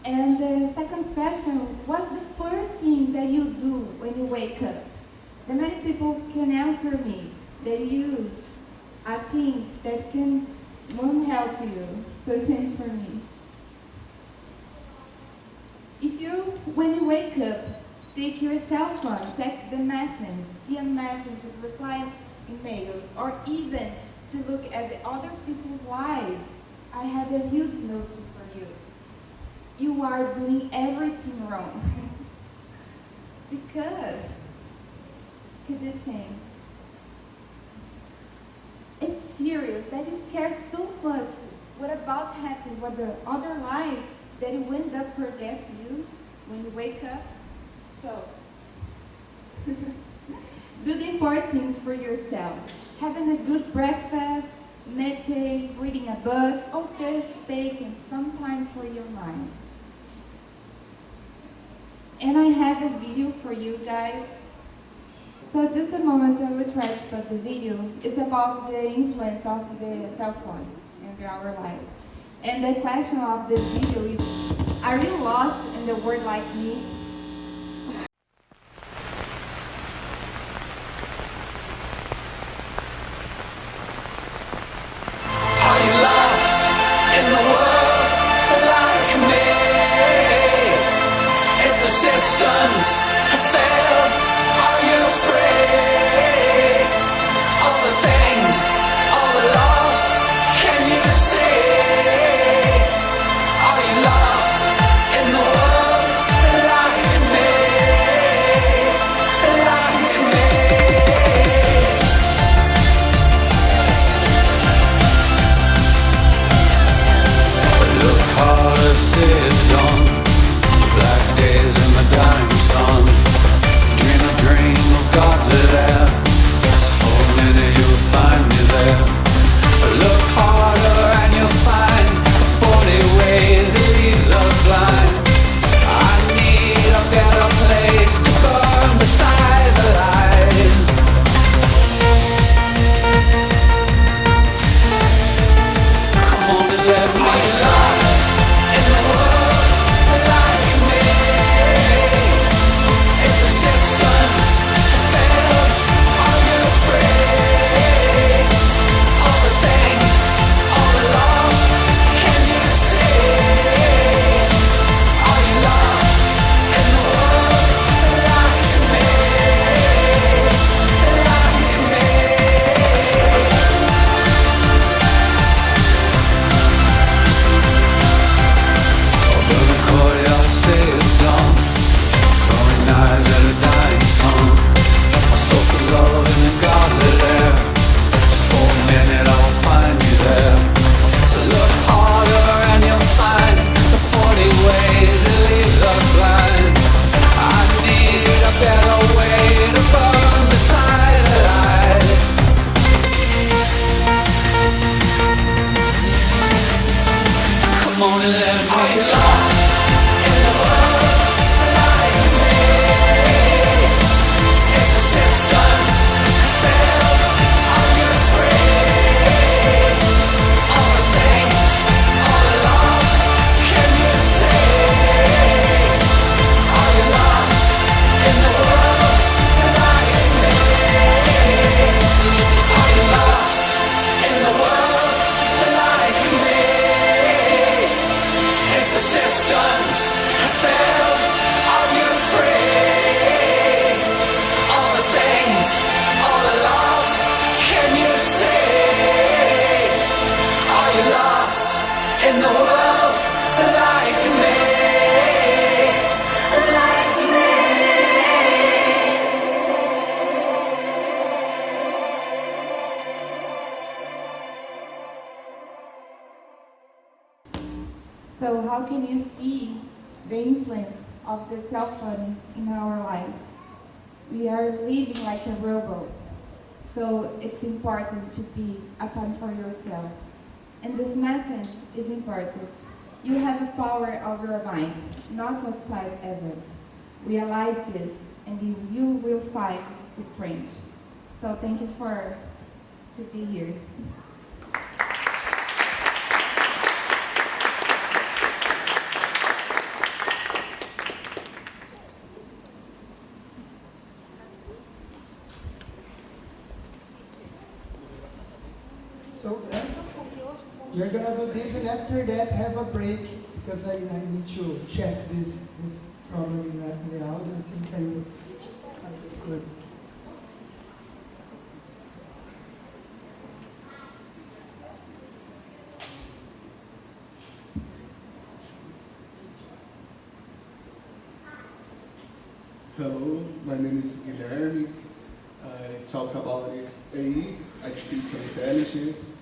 And the second question, what's the first thing that you do when you wake up? The many people can answer me. They use a thing that won't help you. So change for me. When you wake up, take your cell phone, check the messages, see a message, reply emails, or even to look at the other people's lives. I have a huge note for you. You are doing everything wrong. Because, could you change? It's serious that you care so much. What about happening? What the other lives that you end up forget you when you wake up? So, do the important things for yourself. Having a good breakfast, meditate, reading a book, or just taking some time for your mind. And I have a video for you guys. So just a moment, I will try to put the video. It's about the influence of the cell phone in our lives. And the question of this video is, are you lost in the world like me? Are you lost in the world like me? If the systems have failed, are you afraid? All the things, all the loss, can you see? Are you lost in the world like So how can you see the influence of the cell phone in our lives? We are living like a robot. So it's important to be a time for yourself. And this message is important. You have a power of your mind, not outside events. Realize this, and you will find strength. So thank you for to be here. So we're gonna do this, and after that have a break because I need to check this problem in the audio. I think I will. Good. Hello, my name is Guilherme. I talk about AI, artificial intelligence.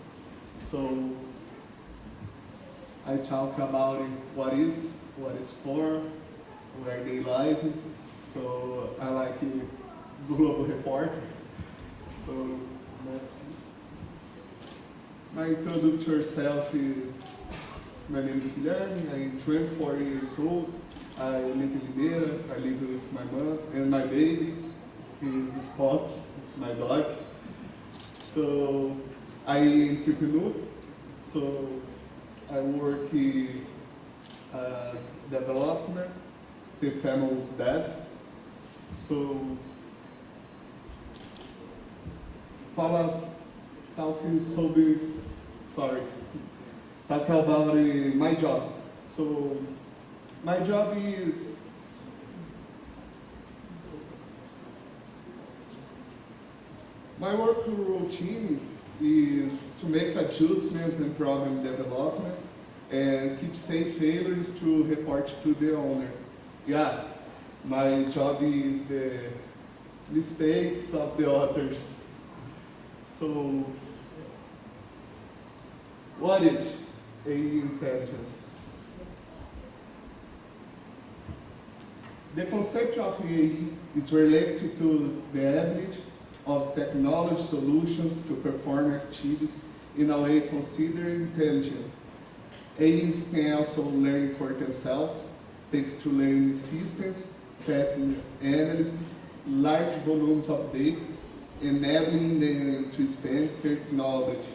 So I talk about what is for, where they live. So I like Global Report. So my introduction self is, my name is Guilherme, I'm 24 years old. I live in Limeira, I live with my mom and my baby. He's Spot, my dog. So I entrepreneur, so I work in development, the famous dev. So talk about my job. So my job is my work routine is to make adjustments in problem development and keep safe failures to report to the owner. Yeah, my job is the mistakes of the authors. So, what is AI intelligence? The concept of AI is related to the ability of technology solutions to perform activities in a way considered intelligent. AIs can also learn for themselves, thanks to learning systems, pattern analysis, large volumes of data, enabling them to expand their knowledge.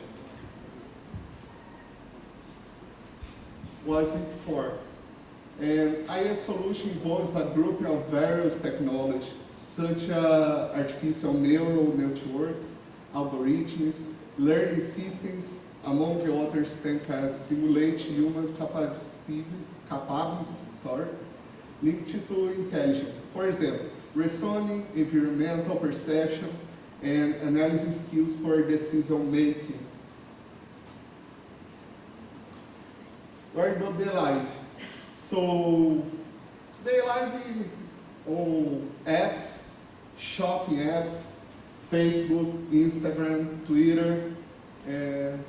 What's it for? And AI solution involves a group of various technologies, such as artificial neural networks, algorithms, learning systems, among the others, that can simulate human capabilities linked to intelligence. For example, reasoning, environmental perception, and analysis skills for decision making. Where do they live? So they live on apps, shopping apps, Facebook, Instagram, Twitter, and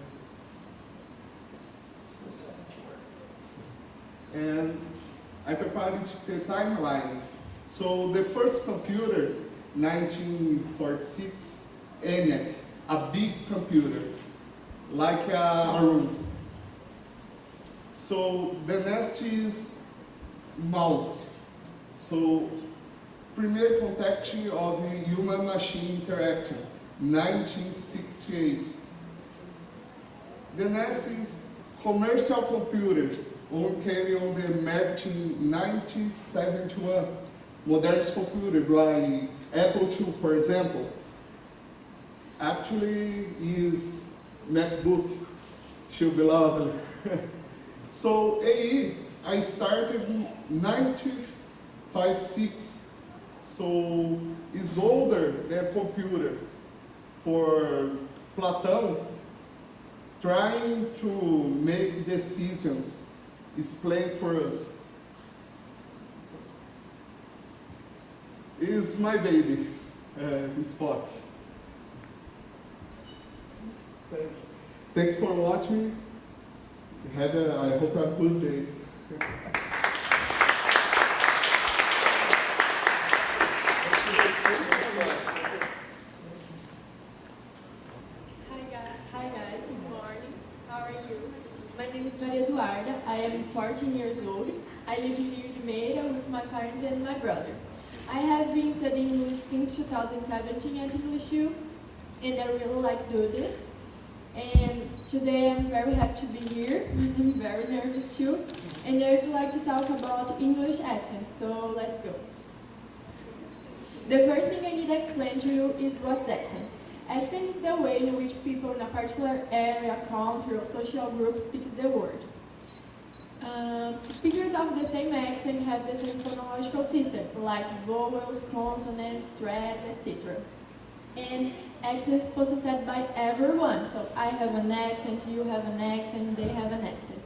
I prepared the timeline. So the first computer, 1946, ENIAC, a big computer, like a room. So the next is mouse. So premier contact of human-machine interaction, 1968. The next is commercial computers, came on the market in 1971. Modern computer like Apple II, for example, actually is MacBook, should be lovely. So AI, I started in 1956, so it's older than computer. For Plato, trying to make decisions is playing for us. Is my baby, Spot. Thank you for watching. I hope a good day. Hi guys, good morning. How are you? My name is Maria Eduarda. I am 14 years old. I live here in Limeira with my parents and my brother. I have been studying English since 2017 at English U, and I really like to do this. And today I'm very happy to be here, but I'm very nervous too. And I would like to talk about English accents, so let's go. The first thing I need to explain to you is what's accent. Accent is the way in which people in a particular area, country, or social group speak the word. Speakers of the same accent have the same phonological system, like vowels, consonants, stress, etc. And accents possessed by everyone. So I have an accent, you have an accent, they have an accent.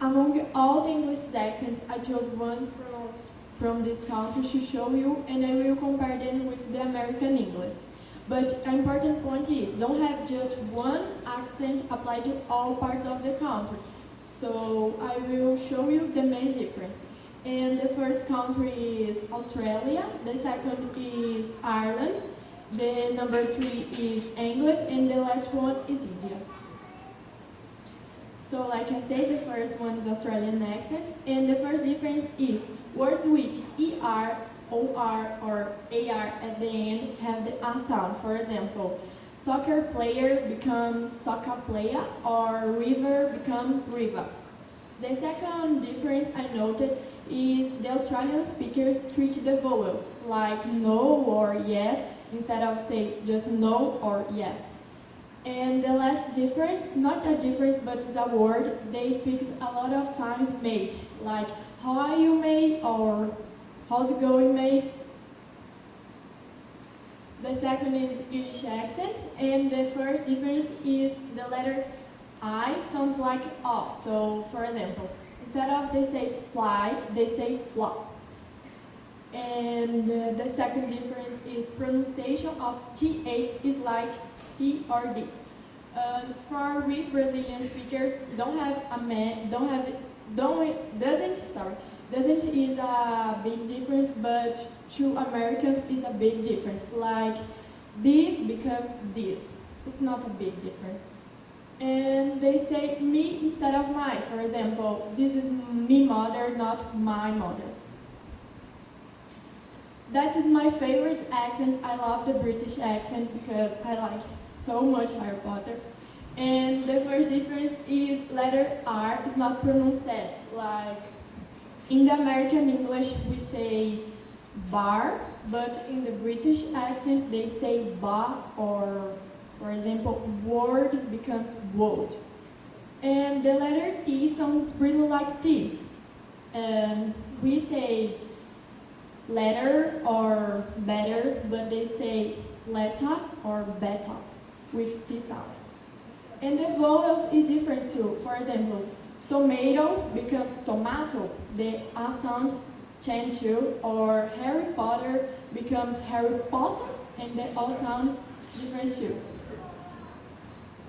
Among all the English accents, I chose one from this country to show you, and I will compare them with the American English. But an important point is, don't have just one accent applied to all parts of the country. So I will show you the main difference. And the first country is Australia, the second is Ireland, the number 3 is England, and the last one is India. So like I said, the first one is Australian accent, and the first difference is words with ER, OR, or AR at the end have the A sound. For example, soccer player becomes soccer player, or river becomes river. The second difference I noted is the Australian speakers treat the vowels like no or yes instead of say just no or yes. And the last difference, not a difference but the word, they speak a lot of times mate, like how are you mate or how's it going mate. The second is Irish accent, and the first difference is the letter I sounds like O. So for example, instead of they say flight, they say flop. And the second difference is pronunciation of TH is like T or D. For we Brazilian speakers doesn't is a big difference, but to Americans is a big difference. Like this becomes this. It's not a big difference. And they say me instead of my. For example, this is me mother, not my mother. That is my favorite accent. I love the British accent because I like so much Harry Potter. And the first difference is letter R is not pronounced like in the American English we say bar, but in the British accent they say ba, or for example word becomes word. And the letter T sounds really like T. And we say letter or better, but they say letta or beta with T sound. And the vowels is different too. For example, tomato becomes tomato, the A sounds change too, or Harry Potter becomes Harry Potter, and the O sound different too.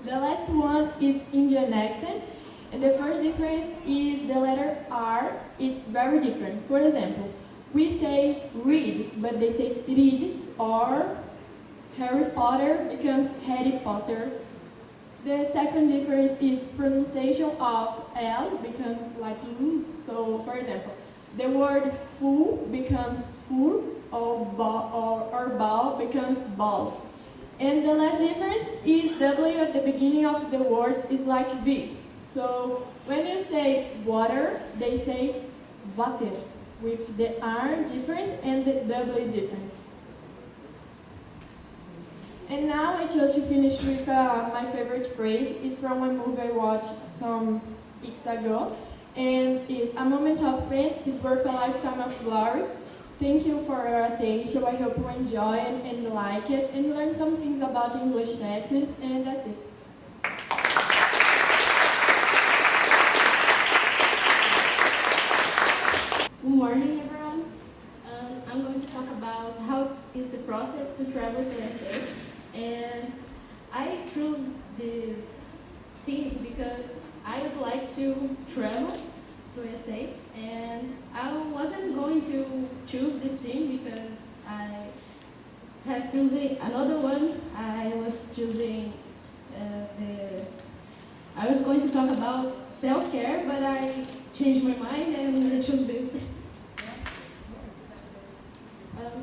The last one is Indian accent, and the first difference is the letter R, it's very different. For example, we say read, but they say read, or Harry Potter becomes Harry Potter. The second difference is pronunciation of L becomes like L. So, for example, the word full becomes full, or ball becomes ball. And the last difference is W at the beginning of the word is like V. So, when you say water, they say water, with the R difference and the W difference. And now I chose to finish with my favorite phrase. It's from a movie I watched some weeks ago. And a moment of pain is worth a lifetime of glory. Thank you for your attention. I hope you enjoy it and like it and learn some things about English accent. And that's it. Good morning, everyone. I'm going to talk about how is the process to travel to USA. And I chose this theme because I would like to travel to USA, and I wasn't going to choose this team because I had choosing another one. I was choosing I was going to talk about self-care, but I changed my mind and I chose this.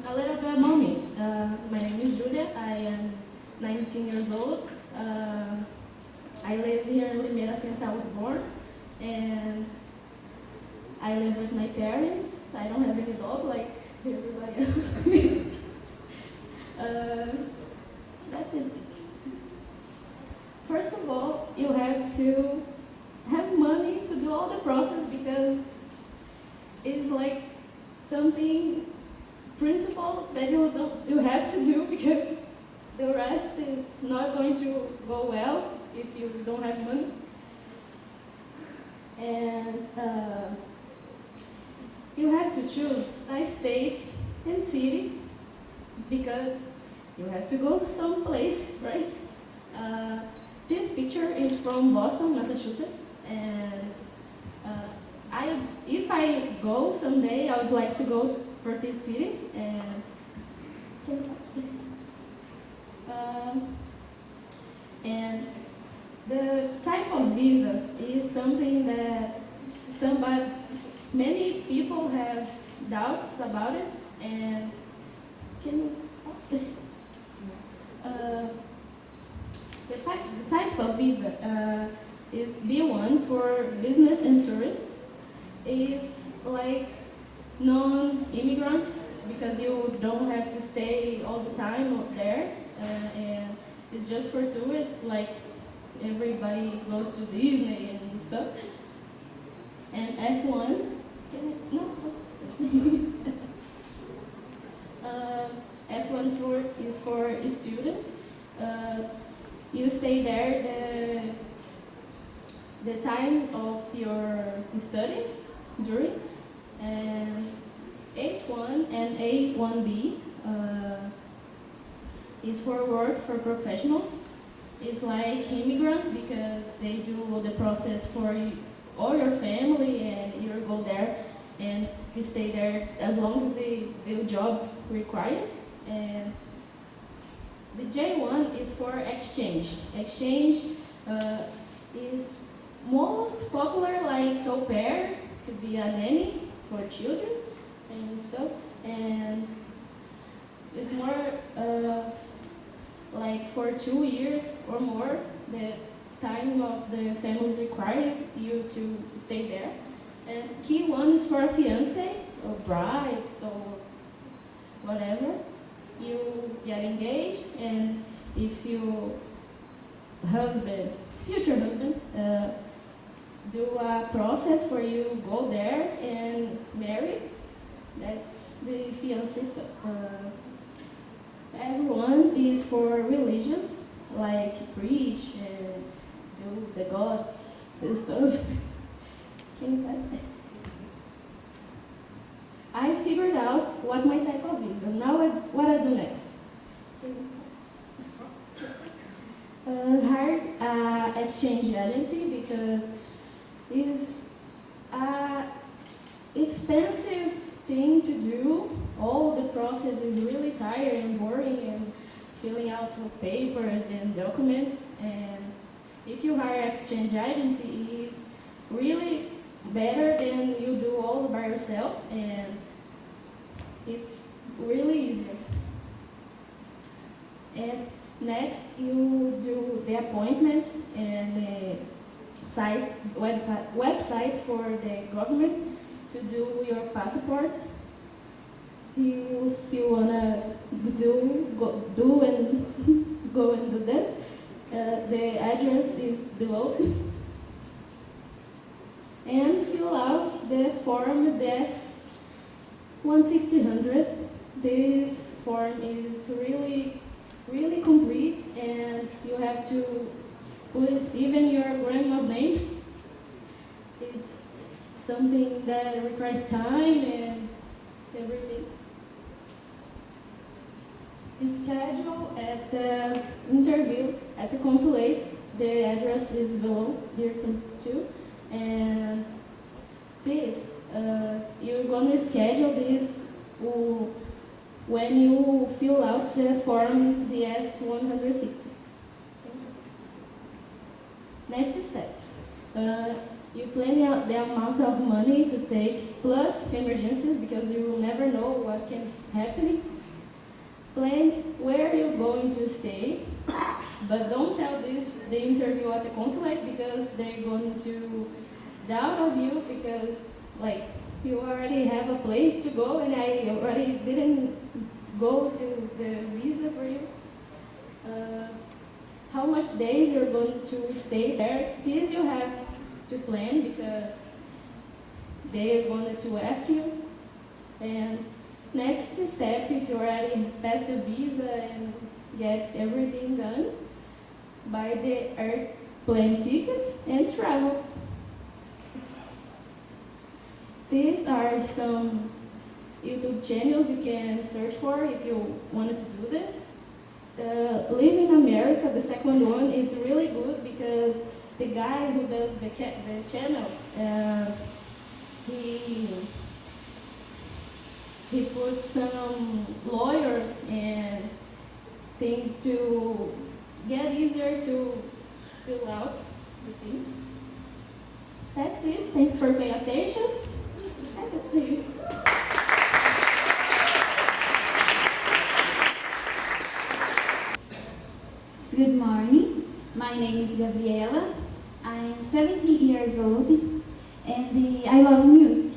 A little bit about me. My name is Julia. I am 19 years old. I live here in Limeira since I was born, and I live with my parents. I don't have any dog like everybody else. That's it. First of all, you have to have money to do all the process because it's like something principle that you have to do because the rest is not going to go well if you don't have money. And you have to choose a state and city because you have to go someplace, right? This picture is from Boston, Massachusetts, and if I go someday, I would like to go for this city. And the type of visas is something that many people have doubts about it, and the types of visa is B1 for business and tourist, is like non-immigrant because you don't have to stay all the time up there, and it's just for tourists, like everybody goes to Disney and stuff. And F1, F1 is for students. You stay there the time of your studies during, and H1 and A1B is for work for professionals. It's like immigrant because they do the process for all your family, and you go there and you stay there as long as the job requires. And the J1 is for exchange. Exchange is most popular like au pair, to be a nanny for children and stuff. And it's more like for 2 years or more, the time of the families require you to stay there. And key one is for a fiancé or bride or whatever. You get engaged, and if your future husband, do a process for you, go there and marry. That's the fiancé stuff. Everyone is for religious, like preach and do the gods and stuff. Can you pass that? I figured out what my type of visa. Now what I do next? Hired an exchange agency because it's an expensive thing to do. All the process is really tiring and boring, and filling out some papers and documents. And if you hire exchange agency, it's really better than you do all by yourself, and it's really easier. And next, you do the appointment and the website for the government to do your passport. If you wanna go and do this, the address is below. And fill out the form DS 1600. This form is really complete, and you have to put even your grandma's name. It's something that requires time and everything. Schedule at the interview at the consulate the address is below here too. And this, you're going to schedule this when you fill out the form DS 160. Next steps. You plan the amount of money to take plus emergencies because you will never know what can happen. Plan where you're going to stay, but don't tell the interview at the consulate because they're going to doubt of you because like you already have a place to go and I already didn't go to the visa for you. How much days you're going to stay there? This you have to plan because they're going to ask you. And next step, if you already passed the visa and get everything done, buy the airplane tickets and travel. These are some YouTube channels you can search for if you wanted to do this. Live in America, the second one, it's really good because the guy who does the channel, he put some lawyers and things to get easier to fill out the things. That's it. Thanks for paying attention. That's it. Good morning. My name is Gabriela. I'm 17 years old and I love music.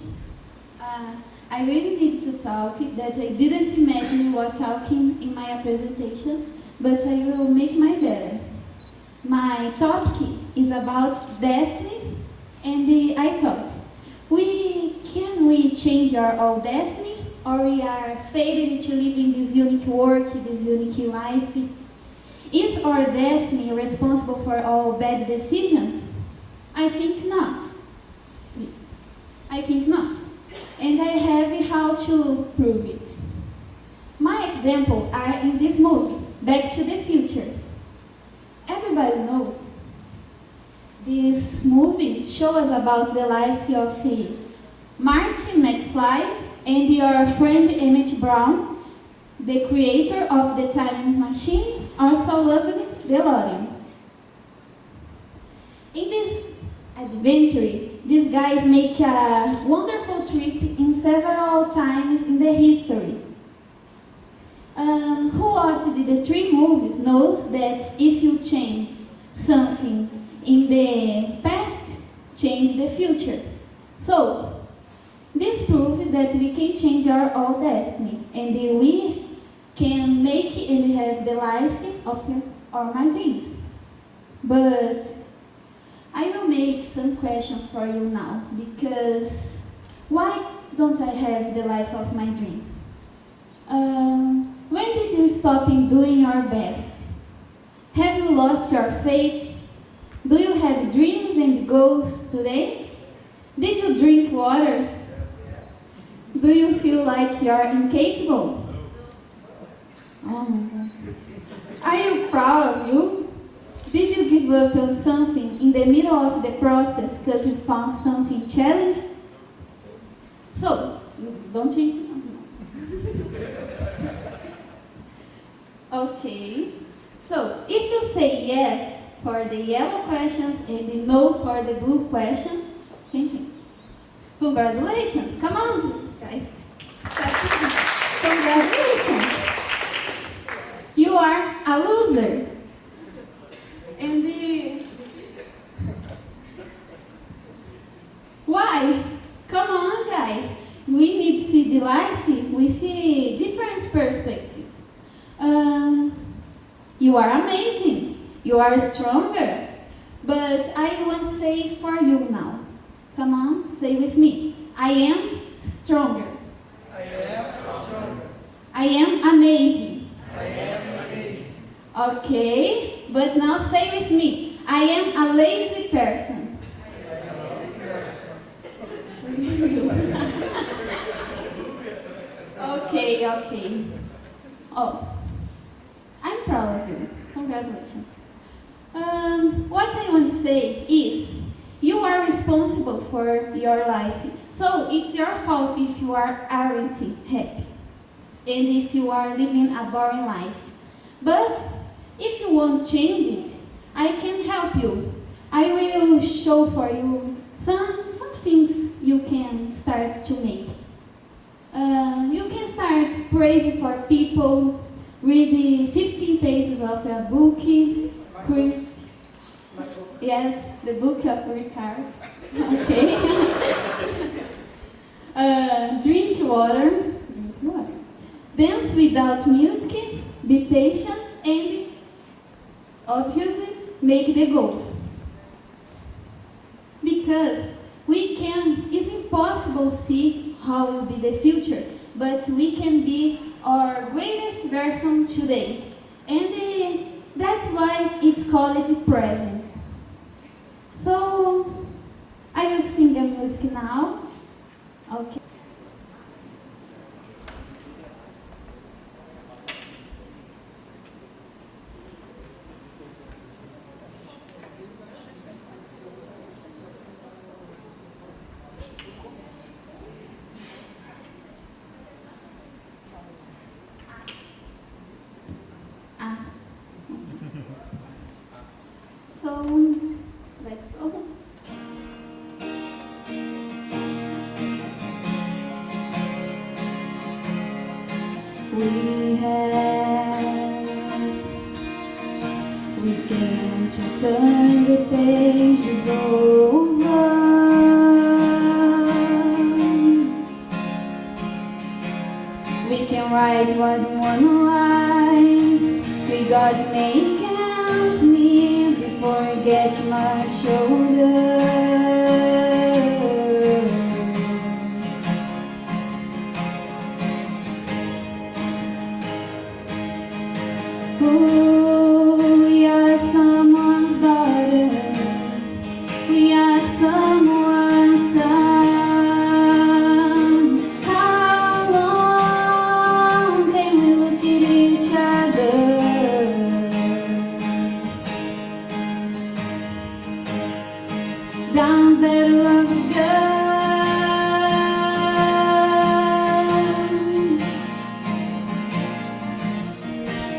I really need to talk that I didn't imagine what talking in my presentation, but I will make my better. My topic is about destiny, and I thought, can we change our own destiny, or we are fated to live in this unique work, this unique life? Is our destiny responsible for all bad decisions? I think not. Please. I think not. And I have how to prove it. My example are in this movie, Back to the Future. Everybody knows. This movie shows about the life of Marty McFly and your friend Emmett Brown, the creator of the time machine, also loved DeLorean. In this adventure, these guys make a wonderful trip in several times in the history. Who watched the 3 movies knows that if you change something in the past, change the future. So, this proves that we can change our own destiny and we can make and have the life of our dreams. But I will make some questions for you now, because why don't I have the life of my dreams? When did you stop in doing your best? Have you lost your faith? Do you have dreams and goals today? Did you drink water? Do you feel like you're incapable? Oh my God. Are you proud of you? Did you give up on something in the middle of the process because you found something challenging? So, don't change it. Okay. So, if you say yes for the yellow questions and the no for the blue questions, congratulations. Come on, guys. Congratulations. You are a loser. And why? Come on, guys. We need to see the life with different perspectives. You are amazing. You are stronger. But I want to say for you now. Come on, say with me. I am stronger. I am stronger. I am amazing. I am amazing. Okay, but now say with me. I am a lazy person. I am a lazy person. Okay. Oh, I'm proud of you. Congratulations. What I want to say is, you are responsible for your life. So it's your fault if you aren't happy, and if you are living a boring life. But if you want to change it, I can help you. I will show for you some things you can start to make. You can start praising for people, read the 15 pages of a book. Yes, the book of Ricardo. Okay. Drink water. Dance without music. Be patient and obviously make the goals. Because it's impossible to see how will be the future, but we can be our greatest version today. And that's why it's called the present. So, I will sing the music now. Okay. So, let's go. We came to turn the pages over. We can write what we want to write. We got to make ends meet before we get much older. We are someone's daughter. We are someone's son. How long can we look at each other? Down that road we go.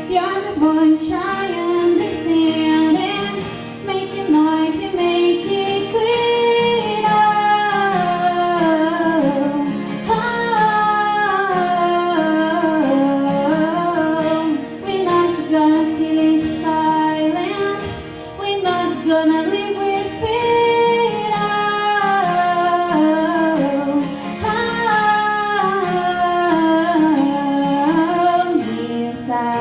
You're the voice shy understand and making noise and make it clear. We're not gonna sit in silence. We're not gonna live with fear. Inside.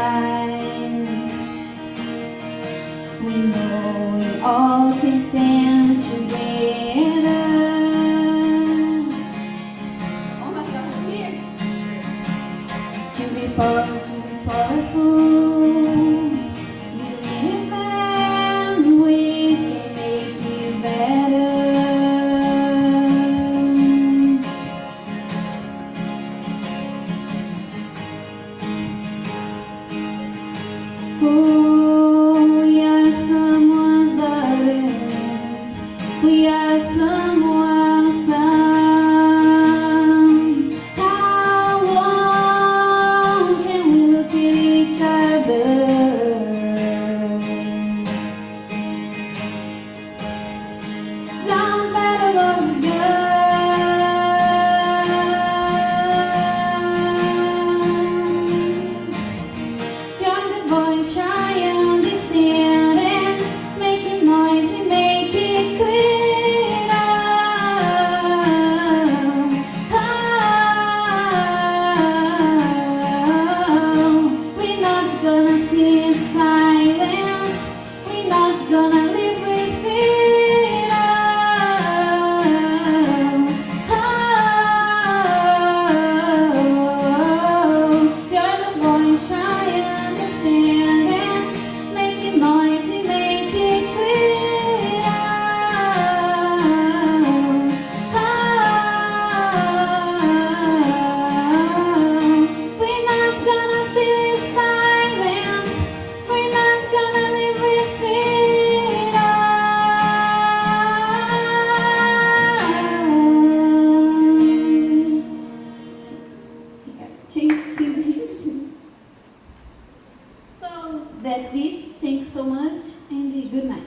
that's it. Thanks so much and good night.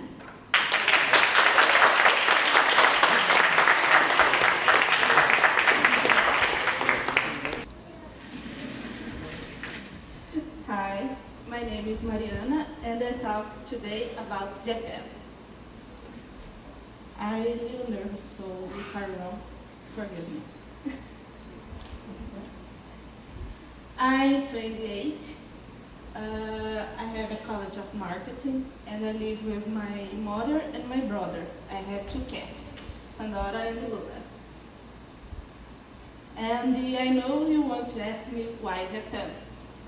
Hi, my name is Mariana and I talk today about Japan. I'm a little nervous, so if I'm wrong, forgive me. I'm 28. I have a college of marketing and I live with my mother and my brother. I have 2 cats, Pandora and Luna. And I know you want to ask me why Japan.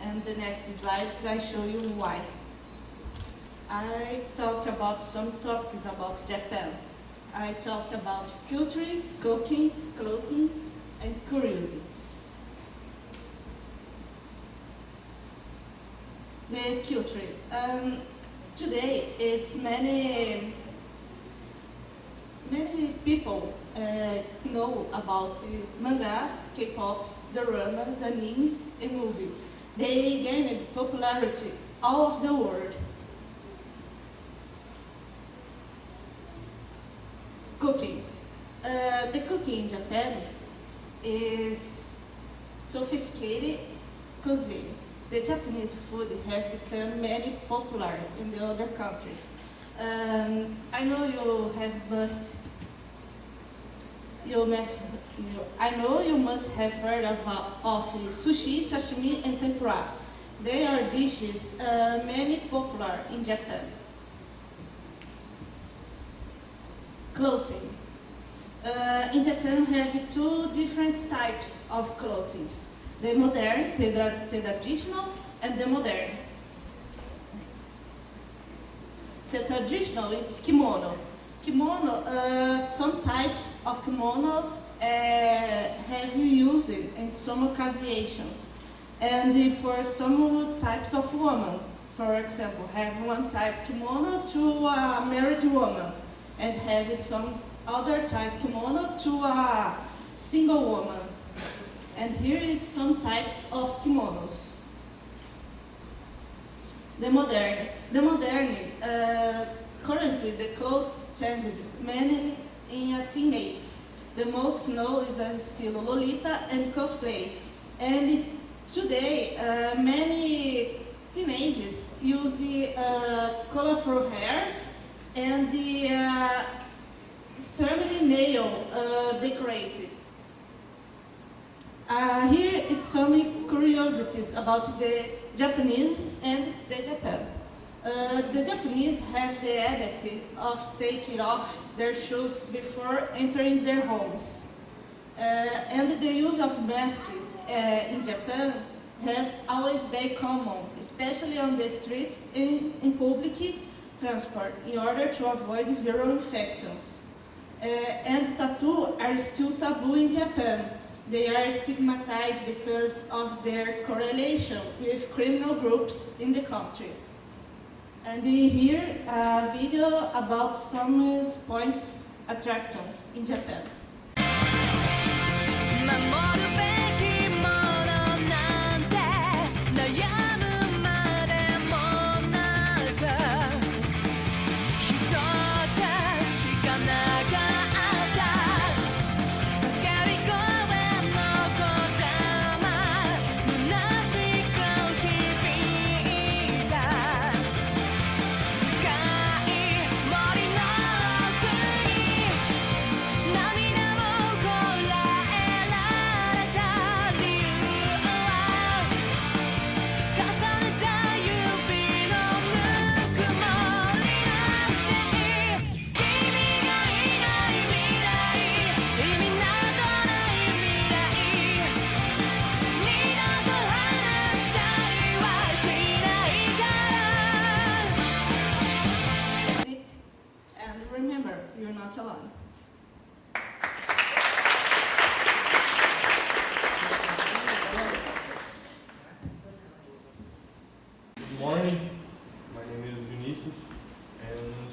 And the next slides I show you why. I talk about some topics about Japan. I talk about culture, cooking, clothing, and curiosities. The culture. Today, it's many people know about mangas, K-pop, doramas, animes, and movies. They gained popularity all over the world. Cooking. The cooking in Japan is sophisticated cuisine. The Japanese food has become very popular in the other countries. I know you must have heard of sushi, sashimi, and tempura. They are dishes many popular in Japan. Clothing. In Japan, we have 2 different types of clothing: the modern, the traditional, and the modern. The traditional, it's kimono. Kimono, some types of kimono have used in some occasions. And for some types of women, for example, have one type kimono to a married woman, and have some other type kimono to a single woman. And here is some types of kimonos. The modern, currently the clothes changed mainly in a teenage. The most known is as style Lolita and cosplay. And today, many teenagers use colorful hair and the extremely nail decorated. Here is some curiosities about the Japanese and the Japan. The Japanese have the habit of taking off their shoes before entering their homes. And the use of masks in Japan has always been common, especially on the street and in public transport, in order to avoid viral infections. And tattoos are still taboo in Japan. They are stigmatized because of their correlation with criminal groups in the country. And here a video about some points attractions in Japan.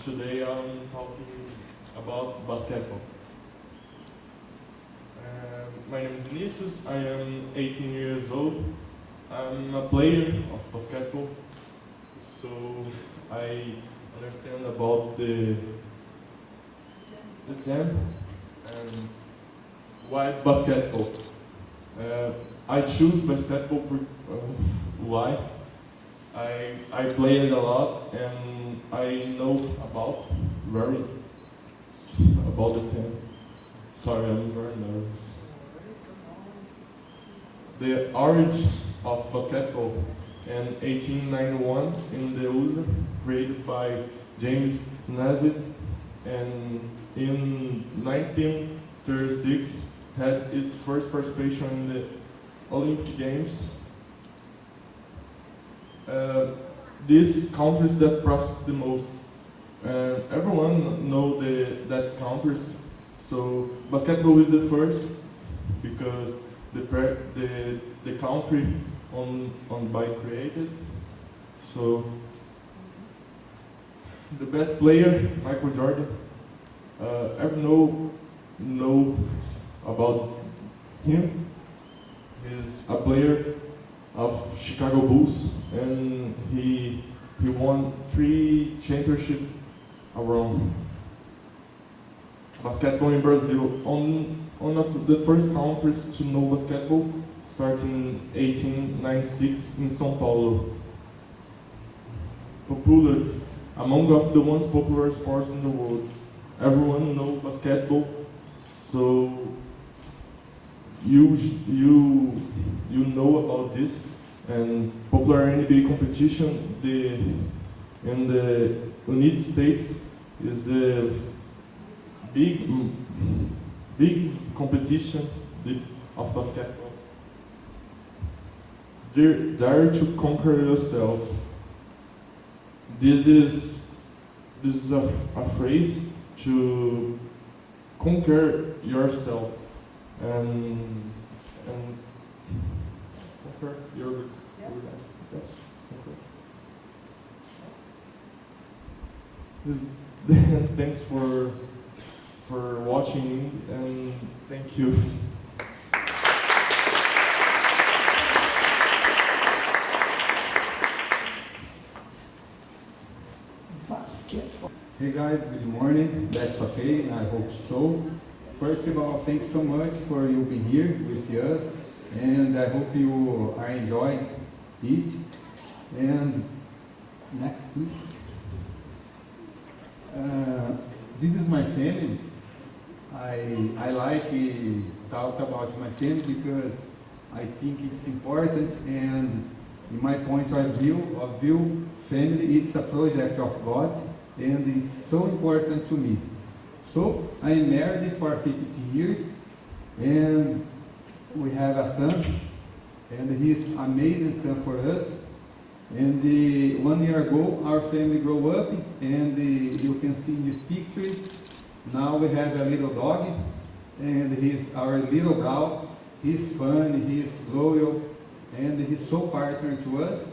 Today I'm talking about basketball. My name is Vinicius, I am 18 years old. I'm a player of basketball. It's so I understand about the them and why basketball. I choose basketball. Why? I play it a lot and I know about the team. Sorry, I'm very nervous. The origin of basketball in 1891 in the USA, created by James Naismith, and in 1936 had its first participation in the Olympic Games. These countries that practice the most, everyone know that countries. So basketball is the first because the country on by created. So the best player, Michael Jordan. Everyone know about him. He's a player of Chicago Bulls, and he won 3 championships around basketball in Brazil. One of the first countries to know basketball started in 1896 in São Paulo. Popular, among of the most popular sports in the world. Everyone knows basketball, so you know about this. And popular NBA competition in the United States is the big competition of basketball. Dare to conquer yourself. This is a phrase to conquer yourself and conquer your yes. Thanks for watching, and thank you. Basketball. Hey guys, good morning. That's okay, I hope so. First of all, thanks so much for you being here with us, and I hope you are enjoying it. And next, please. This is my family. I like to talk about my family because I think it's important, and in my point of view, family is a project of God, and it's so important to me. So I am married for 15 years, and we have a son, and he's an amazing son for us. And 1 year ago, our family grew up, and you can see in this picture, now we have a little dog, and he's our little bro. He's fun, he's loyal, and he's so partner to us.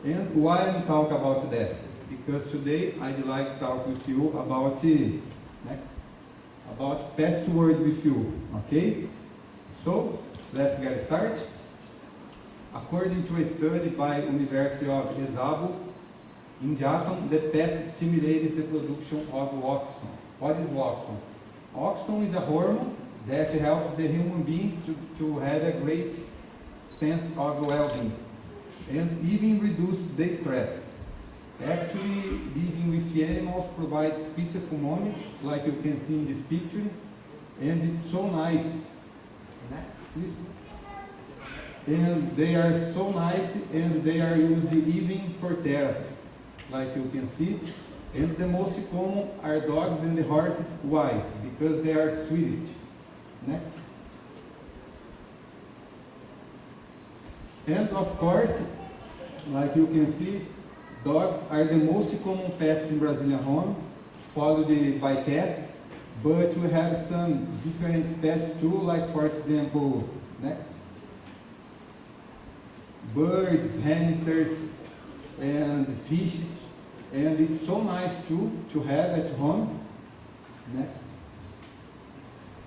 And why I'm talking about that? Because today I'd like to talk with you about pets word with you, okay? So let's get started. According to a study by University of Esau in Japan, the pet stimulates the production of oxytocin. What is oxytocin? Oxytocin is a hormone that helps the human being to have a great sense of well-being and even reduce the stress. Actually, living with the animals provides peaceful moments, like you can see in this picture, and it's so nice. Next, please. And they are so nice, and they are used even for therapy, like you can see. And the most common are dogs and the horses. Why? Because they are sweetest. Next. And of course, like you can see, dogs are the most common pets in Brazilian home, followed by cats. But we have some different pets too, like for example, next. Birds, hamsters, and fishes, and it's so nice too to have at home. Next.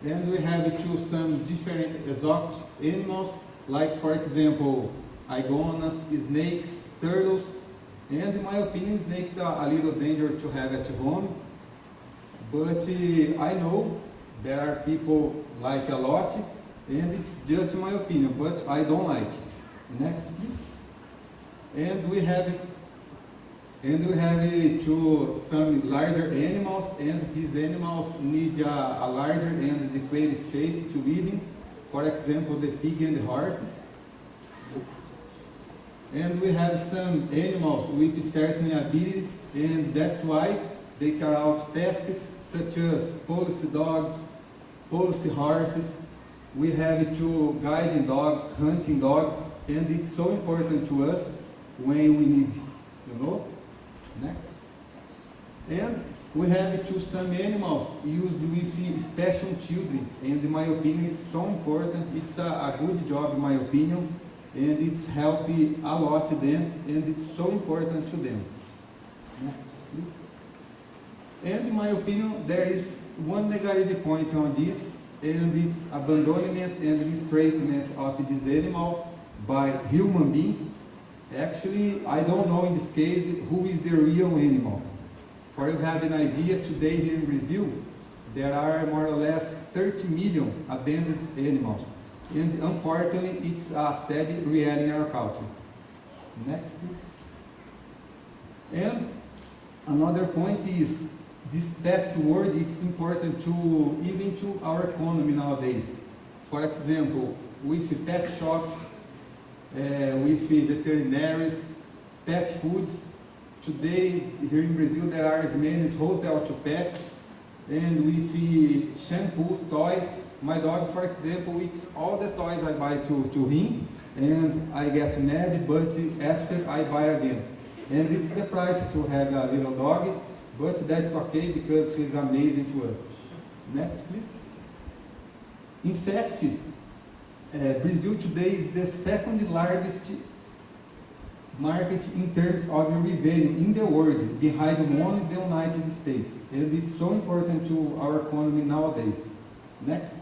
And we have too some different exotic animals, like for example, iguanas, snakes, turtles, And in my opinion, snakes are a little dangerous to have at home. But I know there are people like a lot, and it's just my opinion, but I don't like. Next, please. And we have to some larger animals, and these animals need a larger and adequate space to live in. For example, the pig and the horses. And we have some animals with certain abilities, and that's why they carry out tasks such as policy dogs, policy horses. We have two guiding dogs, hunting dogs, and it's so important to us when we need, you know. Next. And we have to some animals used with special children, and in my opinion it's so important. It's a good job in my opinion, and it's helping a lot to them, and it's so important to them. Next, please. And in my opinion, there is one negative point on this, and it's abandonment and mistreatment of this animal by human being. Actually, I don't know in this case who is the real animal. For you have an idea, today here in Brazil, there are more or less 30 million abandoned animals. And unfortunately, it's a sad reality in our culture. Next, please. And another point is, this pet word, it's important to even to our economy nowadays. For example, with pet shops, with veterinaries, pet foods. Today, here in Brazil, there are as many hotels to pets, and with shampoo, toys. My dog, for example, eats all the toys I buy to him, and I get mad, but after I buy again. And it's the price to have a little dog, but that's okay because he's amazing to us. Next, please. In fact, Brazil today is the second largest market in terms of revenue in the world, behind only the United States. And it's so important to our economy nowadays. Next.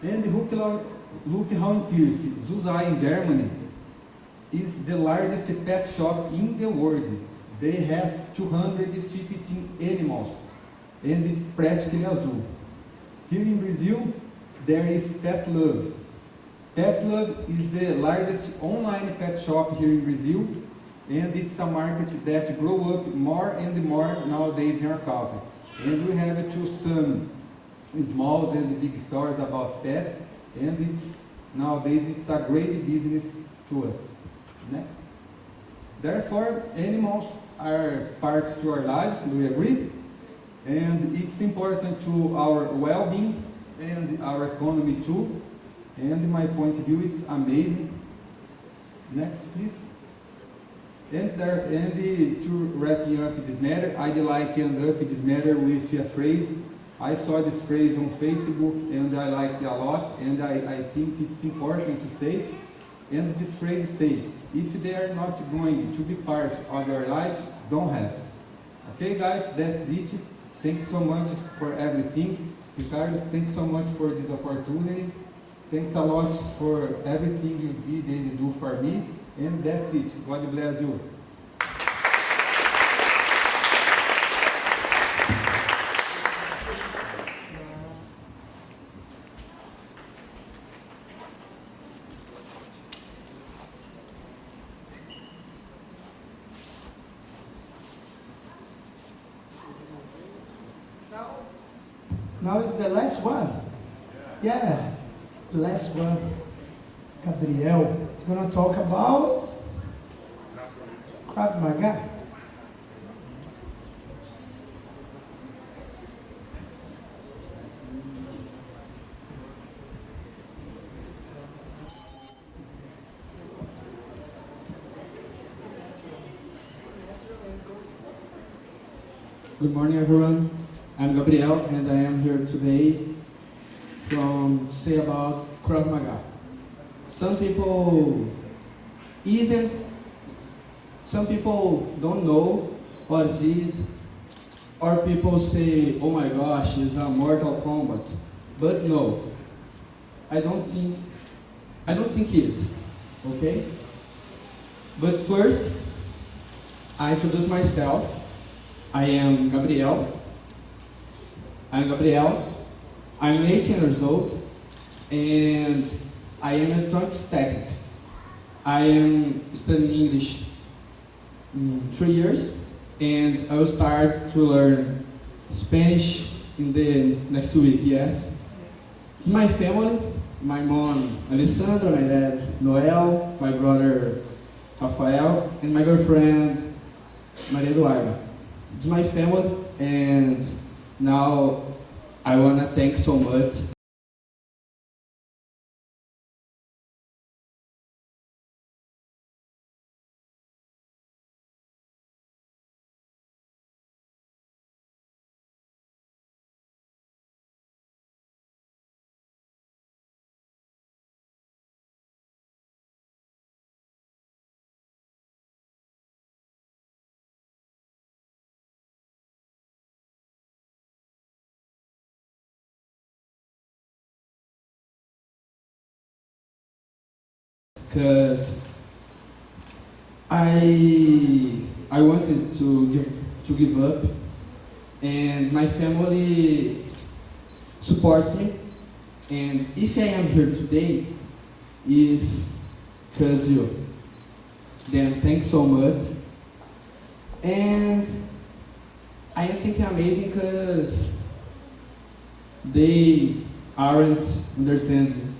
And look how interesting. Zusai in Germany is the largest pet shop in the world. They have 215 animals, and it's practically azul. Here in Brazil, there is Pet Love. Pet Love is the largest online pet shop here in Brazil, and it's a market that grows up more and more nowadays in our country. And we have some small and big stores about pets, and nowadays it's a great business to us. Next. Therefore, animals are parts to our lives, do we agree? And it's important to our well-being and our economy too. And in my point of view, it's amazing. Next, please. And to wrapping up this matter, I'd like to end up this matter with a phrase. I saw this phrase on Facebook, and I liked it a lot, and I think it's important to say. And this phrase says, if they are not going to be part of your life, don't have. Okay, guys, that's it. Thanks so much for everything. Ricardo, thanks so much for this opportunity. Thanks a lot for everything you did and you do for me. And that's it. God bless you. Now is the last one. Yeah, last one. Gabriel is going to talk about Krav Maga. Good morning, everyone. I'm Gabriel, and I am here today to say about Krav Maga. Some people don't know what is it, or people say, oh my gosh, it's a Mortal Kombat. But no, I don't think it, okay? But first, I introduce myself. I am Gabriel. I'm 18 years old, and I am electronics technic. I am studying English 3 years, and I will start to learn Spanish in the next week, yes? It's my family, my mom Alessandra, my dad Noel, my brother Rafael, and my girlfriend Maria Eduarda. It's my family, and now I want to thank so much. Because I wanted to give up, and my family supports me, and if I am here today is because you. Then thanks so much. And I am thinking amazing because they aren't understanding.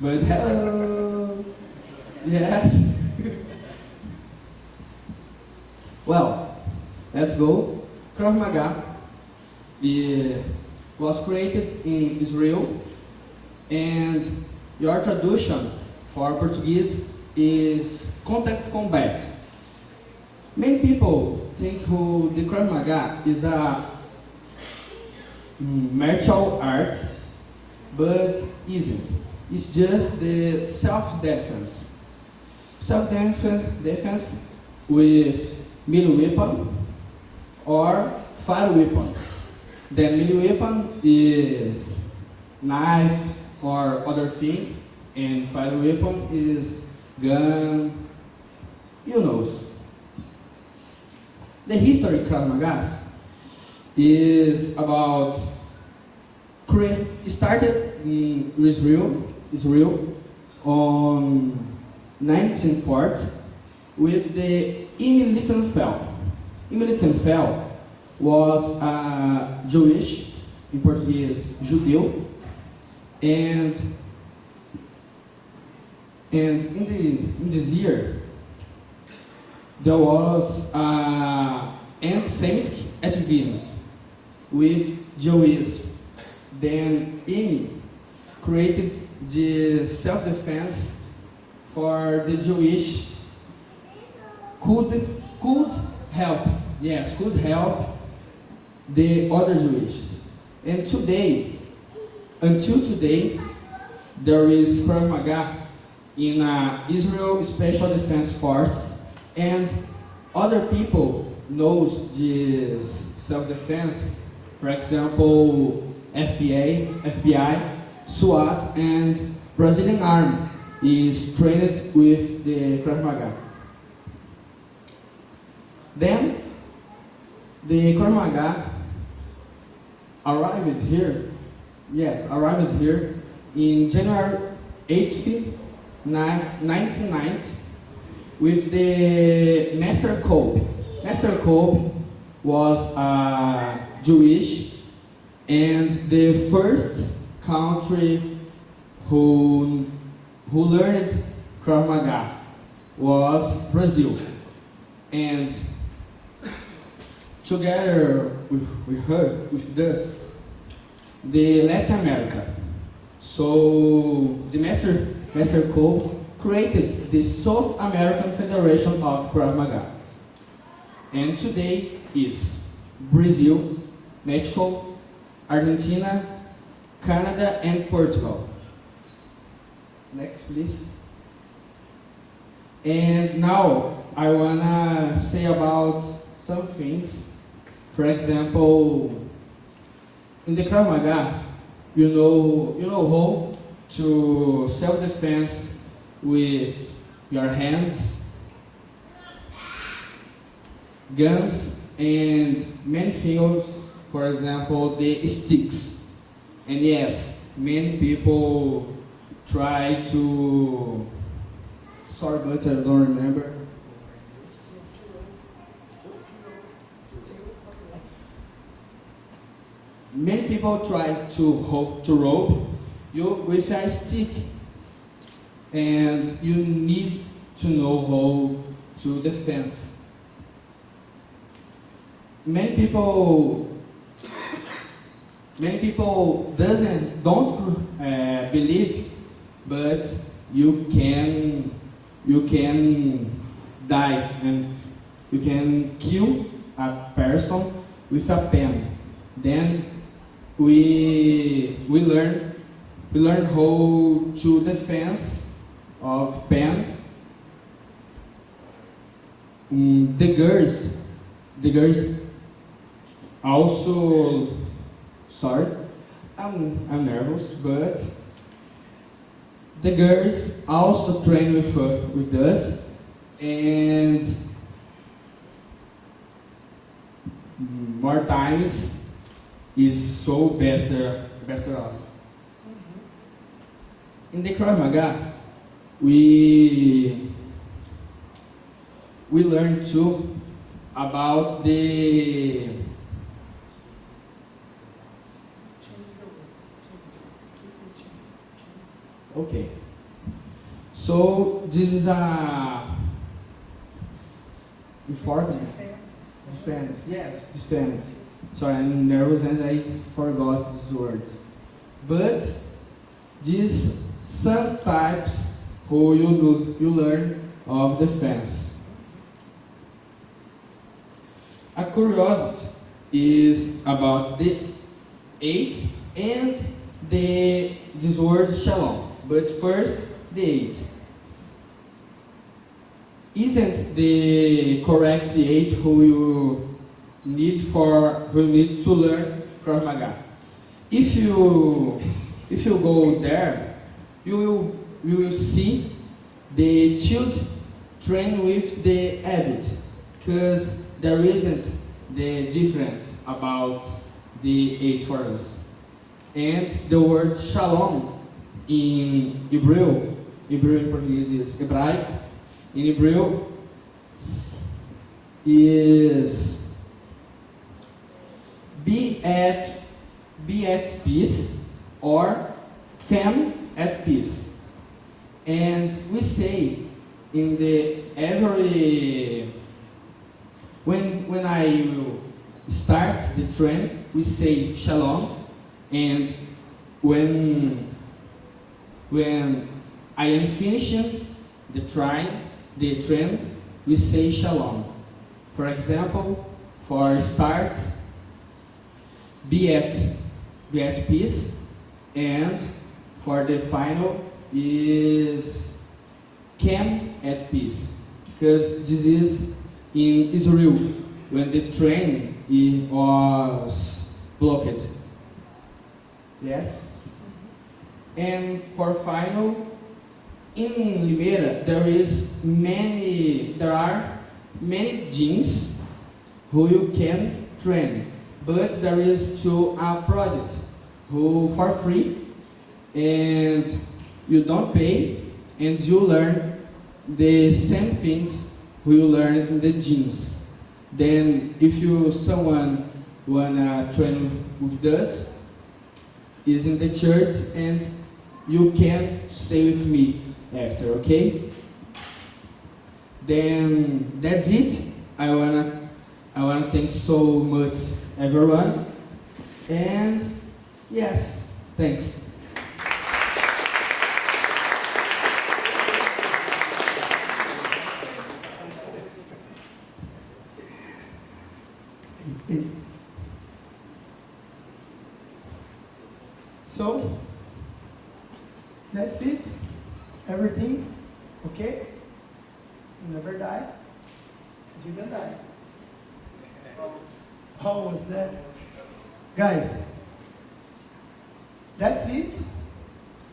But hello. Yes. Well, let's go. Krav Maga was created in Israel, and your traduction for Portuguese is contact combat. Many people think the Krav Maga is a martial art, but isn't. It's just the self-defense. Self-defense with melee weapon or fire weapon. The melee weapon is knife or other thing, and fire weapon is gun, you know. The history of Krav Maga is about started in Israel on 1940 with the Imam Fel. Imam Fel was a Jewish, in Portuguese, judeu, and in this year there was anti-Semitic activism with Jews. Then Amy created the self-defense for the Jewish could help the other Jews. And until today, there is Krav Maga in Israel Special Defense Force, and other people knows this self-defense. For example, FBI, SWAT, and Brazilian Army is trained with the Krav Maga. Then, the Krav Maga arrived here in January 8th, 1990 with the Master Code. Master Code was Jewish, and the first country who learned Krav Maga was Brazil. And together with us, the Latin America. So the Master Code created the South American Federation of Krav Maga. And today is Brazil, Mexico, Argentina, Canada, and Portugal. Next, please. And now I wanna say about some things. For example, in the Krav Maga, you know how to self-defense with your hands. guns, and many things, for example, the sticks. And yes, many people try to, sorry, but I don't remember. Many people try to rope you with a stick, and you need to know how to defense. Many people don't believe, but you can die and you can kill a person with a pen. Then we learn how to defense of pen. The girls also, sorry, I'm nervous, but the girls also train with us, and more times is so better us. In the Krav Maga, we learn too about the okay. So this is a defend. Yes, defend. Sorry, I'm nervous and I forgot these words. But these some types who you learn of defense. A curiosity is about the 8 and this word shalom. But first, the 8. Isn't the correct 8 who you need to learn Krav Maga? If you go there, you will see the child train with the adult, because there isn't the difference about the 8 for us. And the word shalom in Hebrew in Portuguese is hebraico. In Hebrew is be at peace or come at peace. And we say in the every when I will start the train, we say shalom, and when I am finishing the train, we say shalom. For example, for start, be at peace, and for the final is come at peace, because this is in Israel when the train was blocked. Yes. And for final, in Limeira there are many gyms who you can train, but there is to a project who for free, and you don't pay, and you learn the same things who you learn in the gyms. Then if someone wanna train with us, is in the church, and you can stay with me after, okay? Then that's it. I wanna thank so much everyone, and yes, thanks. So that's it. Everything okay? You never die. You didn't die. How was that? Guys, that's it.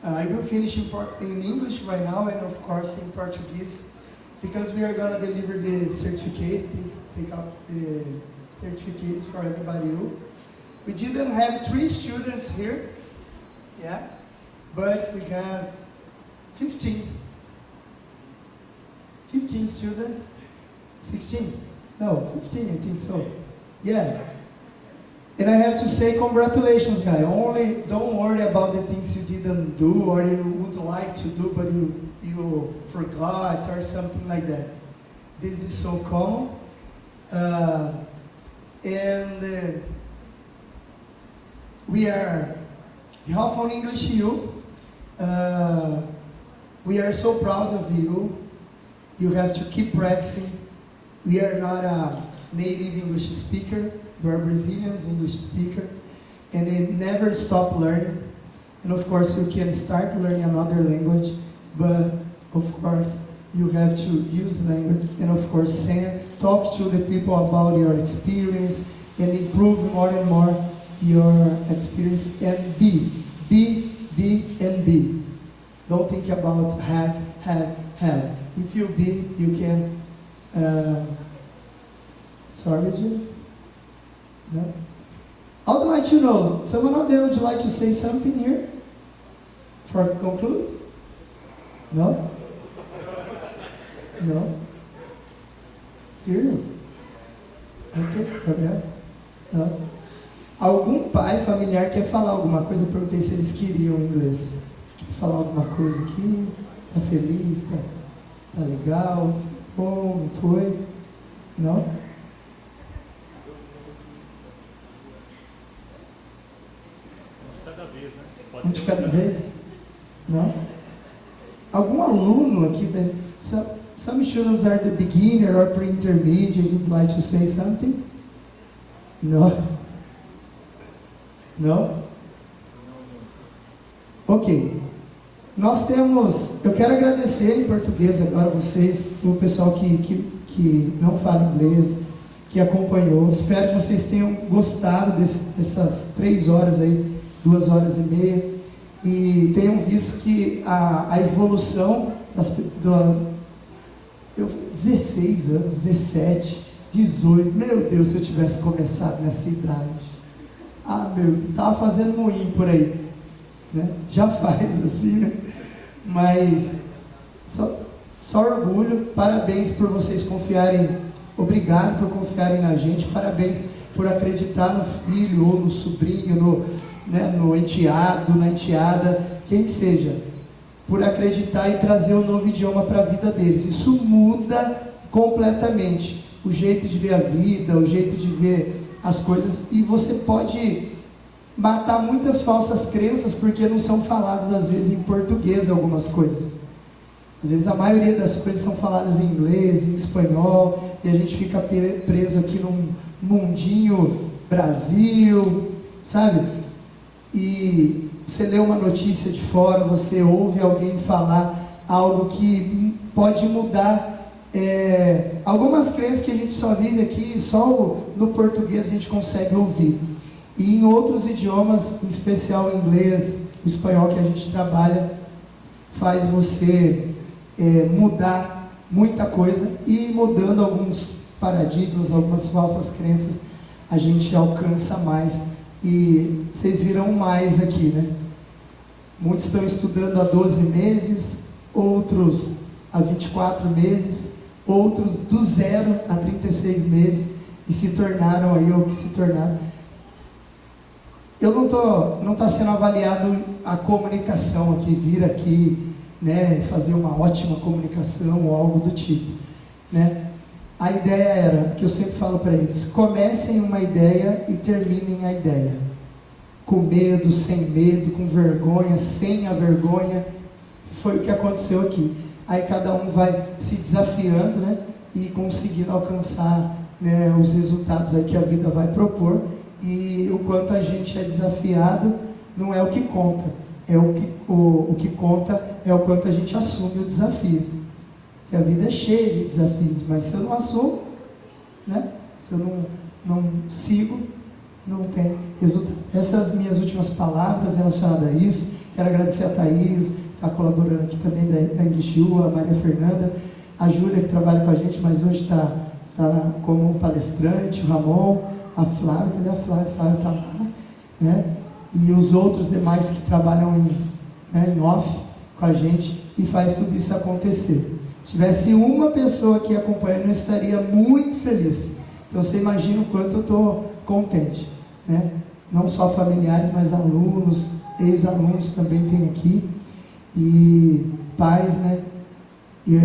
I will finish in English right now, and of course in Portuguese, because we are gonna deliver the certificate take up the certificates for everybody else. We didn't have 3 students here, yeah, but we have 15 students, 16, no, 15 I think so, yeah. And I have to say congratulations, guys. Only don't worry about the things you didn't do or you would like to do but you forgot or something like that. This is so common. We have on English you. We are so proud of you. You have to keep practicing. We are not a native English speaker. We are Brazilians English speaker. And they never stop learning. And of course you can start learning another language, but of course you have to use language and of course talk to the people about your experience and improve more and more your experience and be. Don't think about have. If you be, you can, sorry, Jim? No? I would like to know, someone out there would like to say something here? For conclude? No? No? Serious? Ok, Gabriel? Não? Algum pai familiar quer falar alguma coisa? Eu perguntei se eles queriam inglês. Quer falar alguma coisa aqui? Tá feliz? Tá legal? Bom, não foi? Não? Cada vez, né? Pode Um de cada vez? Não? Algum aluno aqui? Some students are the beginner or pre-intermediate. Would like to say something? No? No? Ok. Nós temos... Eu quero agradecer em português agora vocês, o pessoal que não fala inglês, que acompanhou. Espero que vocês tenham gostado dessas 3 horas aí, 2 horas e meia, e tenham visto que a evolução eu 16 anos, 17, 18, meu Deus, se eu tivesse começado nessa idade, estava fazendo moinho por aí, né? Já faz assim, né? Mas só orgulho, parabéns por vocês confiarem, obrigado por confiarem na gente, parabéns por acreditar no filho ou no sobrinho, no enteado, na enteada, quem seja, por acreditar e trazer um novo idioma para a vida deles. Isso muda completamente o jeito de ver a vida, o jeito de ver as coisas, e você pode matar muitas falsas crenças porque não são faladas às vezes em português algumas coisas. Às vezes a maioria das coisas são faladas em inglês, em espanhol, e a gente fica preso aqui num mundinho Brasil, sabe? E você lê uma notícia de fora, você ouve alguém falar algo que pode mudar algumas crenças que a gente só vive aqui, só no português a gente consegue ouvir. E em outros idiomas, em especial o inglês, o espanhol que a gente trabalha, faz você mudar muita coisa, e mudando alguns paradigmas, algumas falsas crenças, a gente alcança mais. E vocês viram mais aqui, né? Muitos estão estudando há 12 meses, outros há 24 meses, outros do 0 a 36 meses, e se tornaram aí o que se tornaram. Não está sendo avaliado a comunicação aqui, vir aqui, né, fazer uma ótima comunicação ou algo do tipo, né? A ideia era, que eu sempre falo para eles, comecem uma ideia e terminem a ideia. Com medo, sem medo, com vergonha, sem a vergonha. Foi o que aconteceu aqui. Aí cada um vai se desafiando, né, e conseguindo alcançar, né, os resultados aí que a vida vai propor. E o quanto a gente é desafiado não é o que conta. O que conta é o quanto a gente assume o desafio. Que a vida é cheia de desafios, mas se eu não assumo, né? Se eu não sigo, não tem resultado. Essas minhas últimas palavras relacionadas a isso. Quero agradecer a Thaís, que está colaborando aqui também da Inglês, a Maria Fernanda, a Júlia, que trabalha com a gente, mas hoje está tá como palestrante, o Ramon, a Flávia, cadê a Flávia? A Flávia está lá, né? E os outros demais que trabalham em off com a gente e faz tudo isso acontecer. Se tivesse uma pessoa aqui acompanhando, eu estaria muito feliz. Então você imagina o quanto eu estou contente, né? Não só familiares, mas alunos, ex-alunos também tem aqui, e pais, né? E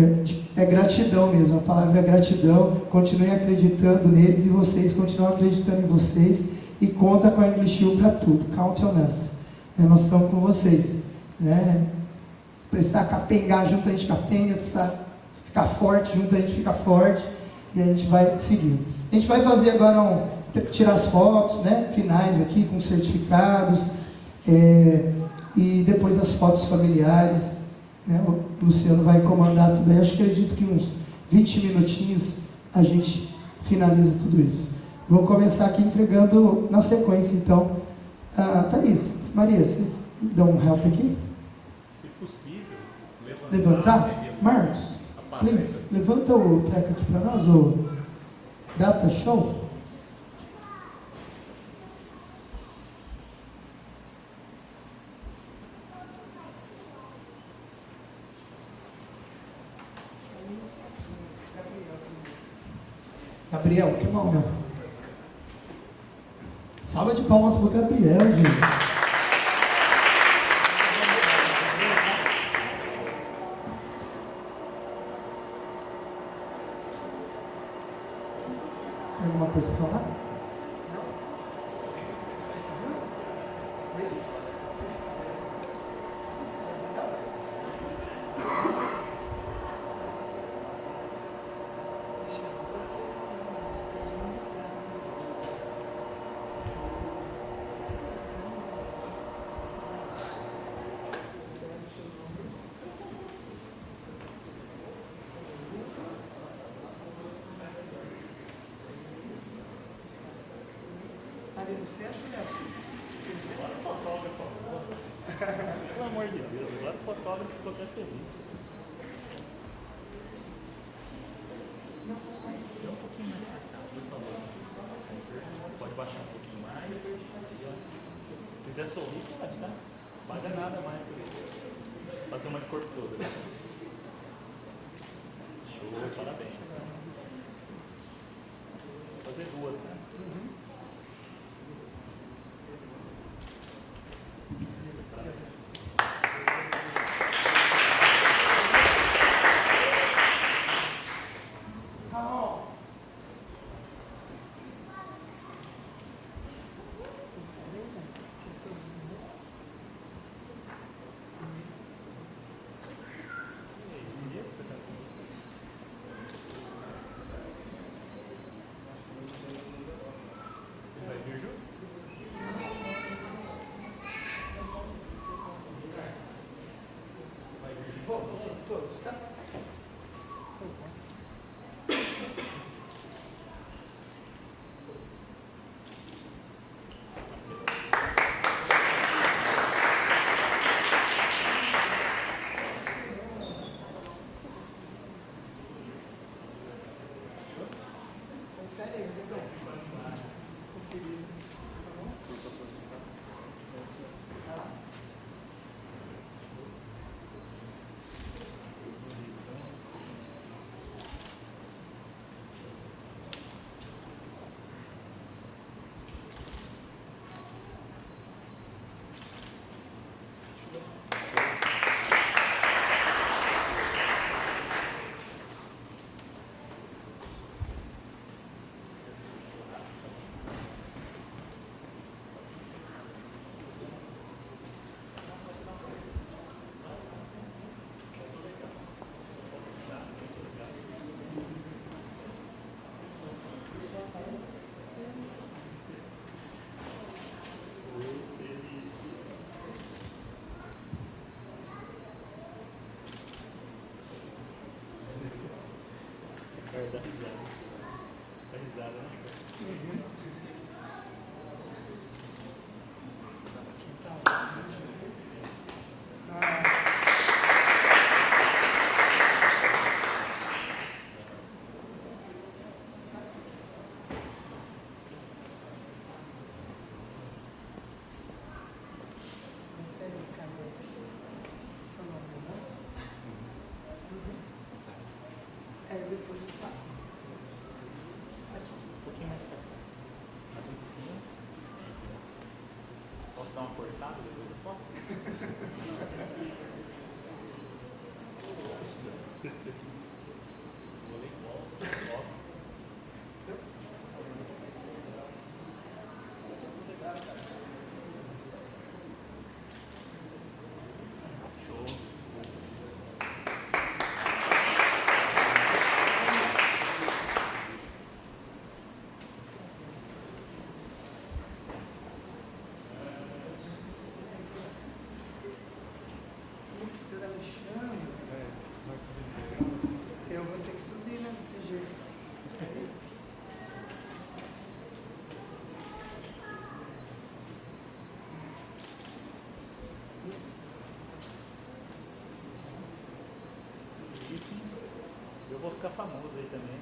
é gratidão mesmo, a palavra é gratidão. Continuem acreditando neles e vocês continuam acreditando em vocês, e conta com a English U para tudo. Count on us, né? Nós estamos com vocês, né? Precisar capengar junto, a gente capenga. Se precisar ficar forte junto, a gente fica forte, e a gente vai seguindo. A gente vai fazer agora tirar as fotos, né, finais aqui com certificados, e depois as fotos familiares, né? O Luciano vai comandar tudo aí. Eu acredito que uns 20 minutinhos a gente finaliza tudo isso. Vou começar aqui entregando na sequência, então. Thaís, Maria, vocês dão um help aqui? Se possível, levantar? Marcos, please, levanta o treco aqui para nós, o data show. Gabriel, que mal, meu. Salva de palmas pro Gabriel, gente. Tem alguma coisa para falar? Ali no centro, né? Agora o fotógrafo, pelo amor de Deus, agora o fotógrafo ficou até feliz. Dê um pouquinho mais pra cá, por favor. Pode baixar um pouquinho mais. Se quiser sorrir, pode, tá? Não paga nada mais por isso. Fazer uma de corpo todo. Show, parabéns. Vou fazer duas, né? dar uma cortada depois da foto? Voleibol, foto. Show. Mixer Alexandre. Eu vou ter que subir, né, desse jeito. Isso, eu vou ficar famoso aí também.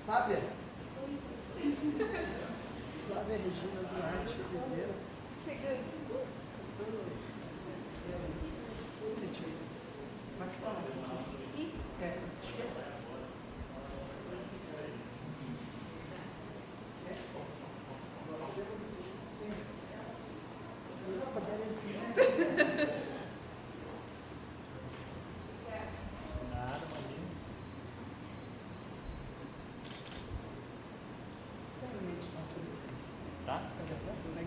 Flávia. Flávia Regina Duarte Oliveira. Chegando. Mas pra lá, aqui. Acho que é. Nada, imagina. Sinceramente, não falei. Tá? Tá gravando, né?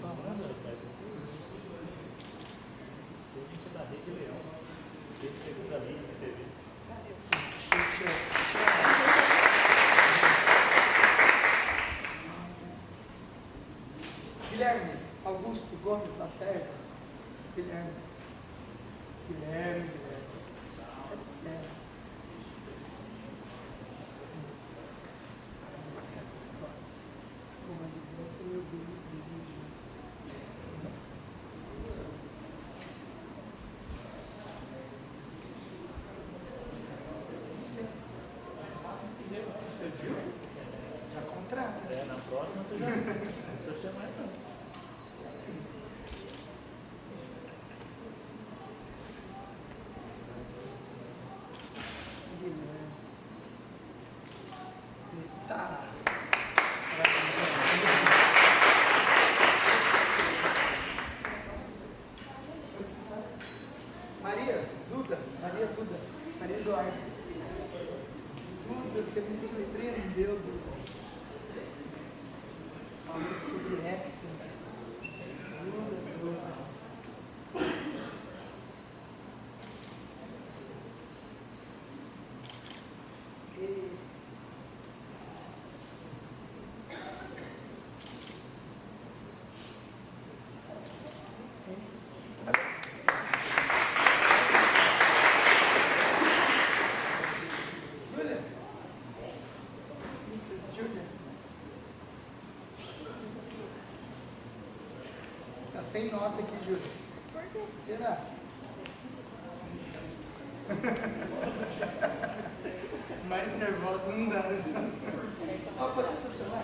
Nossa, rapaz. O gente da Rede Leão. Rede Segunda Linha na TV. Cadê o Guilherme Augusto Gomes Lacerda. Guilherme. Comando você e meu vizinho junto. Você viu? Já contrata. Na próxima você já não precisa chamar não. Guilherme. Eita. Maria Duda. Maria Eduardo. Duda, você me surpreendeu, Duda. Falando sobre Excel. Duda. Júlia? Mrs. Júlia? Tá sem nota aqui, Júlia. Por quê? Será? Mais nervosa não dá. Ó, pode ser celular?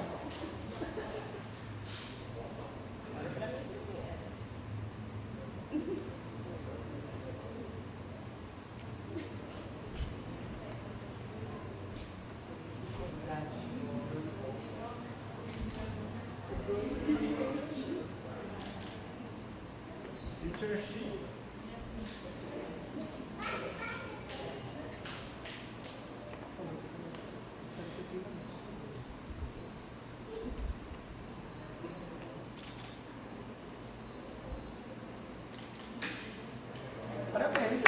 Teacher sheet. Parabéns.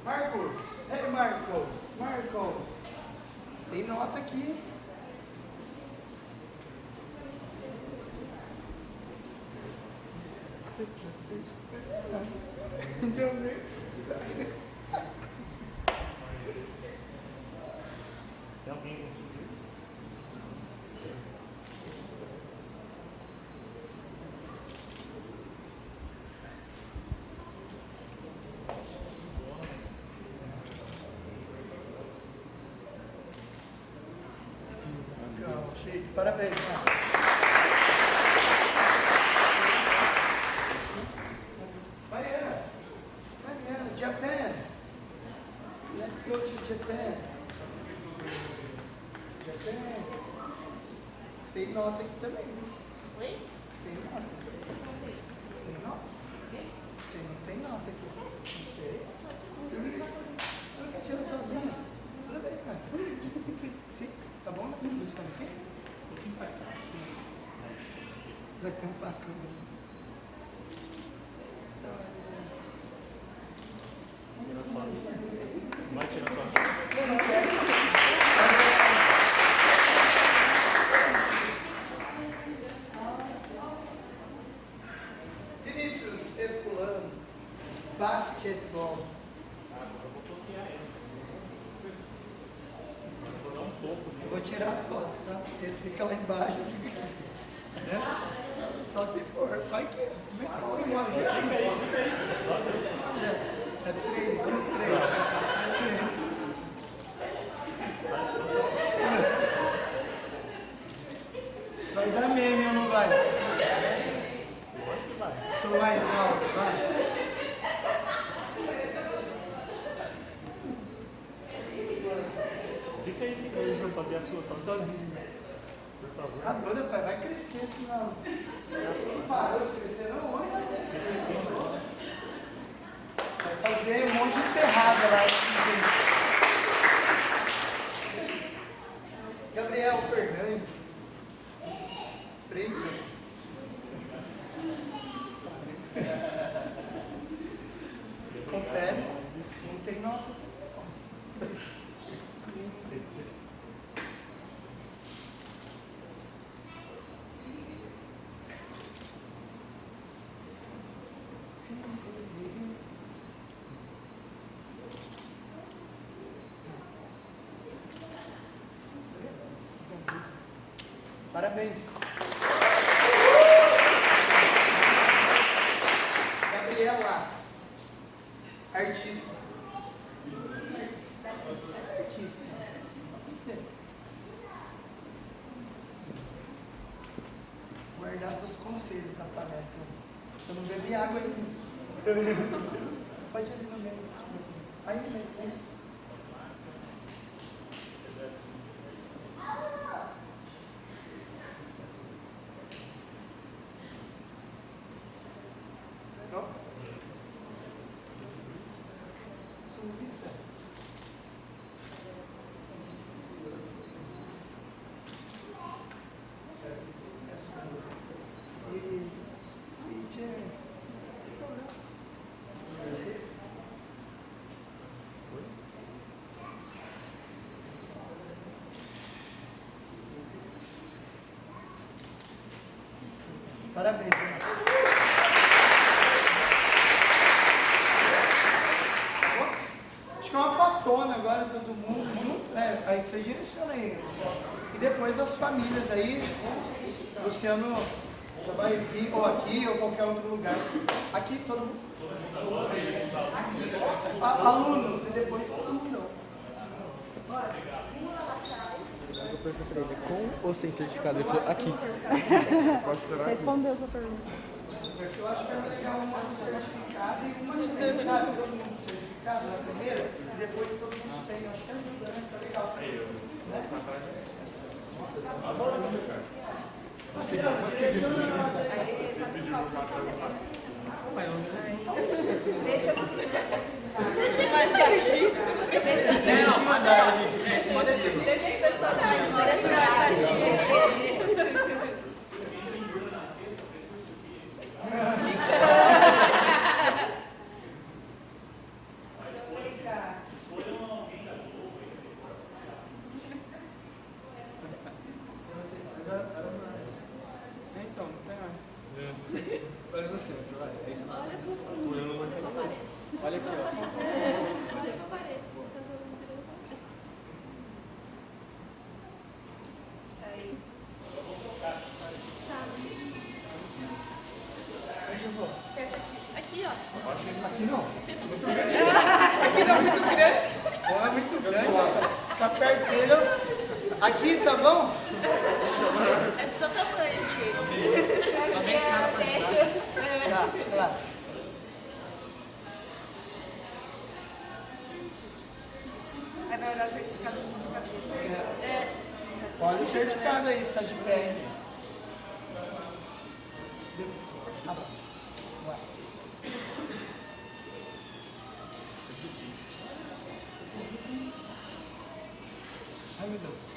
Marcos. Hey, Marcos. Tem nota aqui. Deu nem. Tem alguém? Legal. Chique, parabéns, cara. Mariana, Japan. Let's go to Japan. Japan. Sem nota aqui também, né? Oi? Sem nota. Sem nota. Quem não tem nota aqui? Não sei. Eu não quero tirar sozinha. Tudo bem, cara. Sim, tá bom, né? Luciano aqui? Vai tampar a câmera. Tira sozinho. Vai tirar sozinho. Eu não quero. Vinícius, esteve pulando. Basquetebol. Eu vou bloquear ele. Eu vou dar um pouco. Eu vou tirar a foto, tá? Ele fica lá embaixo. Né? Só se for. Vai que. Como é que é o negócio dele? É 3, 1, 3. Vai dar meme ou não vai? Eu acho que vai. Sou mais alto, vai. Fica aí, vou fazer a sua sozinho. Por favor. A dona, pai, vai crescer senão. Não parou de crescer, não, olha. Vai fazer um monte de enterrada lá. Gabriel Fernandes. Freitas. Confere. Não tem nota também, não. Parabéns. Gabriela, artista. Você é artista. Você. Guardar seus conselhos na palestra. Eu não bebi água ainda. Pode ir ali no meio. Aí no meio, isso. Suíça. Parabéns, né? Acho que é uma fotona agora, todo mundo junto. É, aí você direciona aí, Luciano. E depois as famílias aí, Luciano vai vir ou aqui ou qualquer outro lugar. Aqui todo mundo. Alunos e depois todo mundo. Eu perguntei pra ele, com ou sem certificado? Ele falou, aqui. Respondeu a sua pergunta. Eu acho que é legal uma com certificado e uma sem, sabe? Todo mundo com certificado na primeira e depois todo mundo sem. Acho que ajuda, né? Tá legal. Luciano, direciona nós aí. Deixa Então, não sei mais. Olha você, vai. Aí você Olha pro fundo. Olha aqui, ó. Olha pra parede. Aí. Onde eu vou? Aqui, ó. Aqui não. Muito grande. Aqui não, muito grande. Pô, é muito grande, ó. Tá perto dele. Aqui, tá bom? Tá, claro. Aí vai olhar o certificado do cabeça. Olha o certificado aí, se tá de pé. Ai, meu Deus.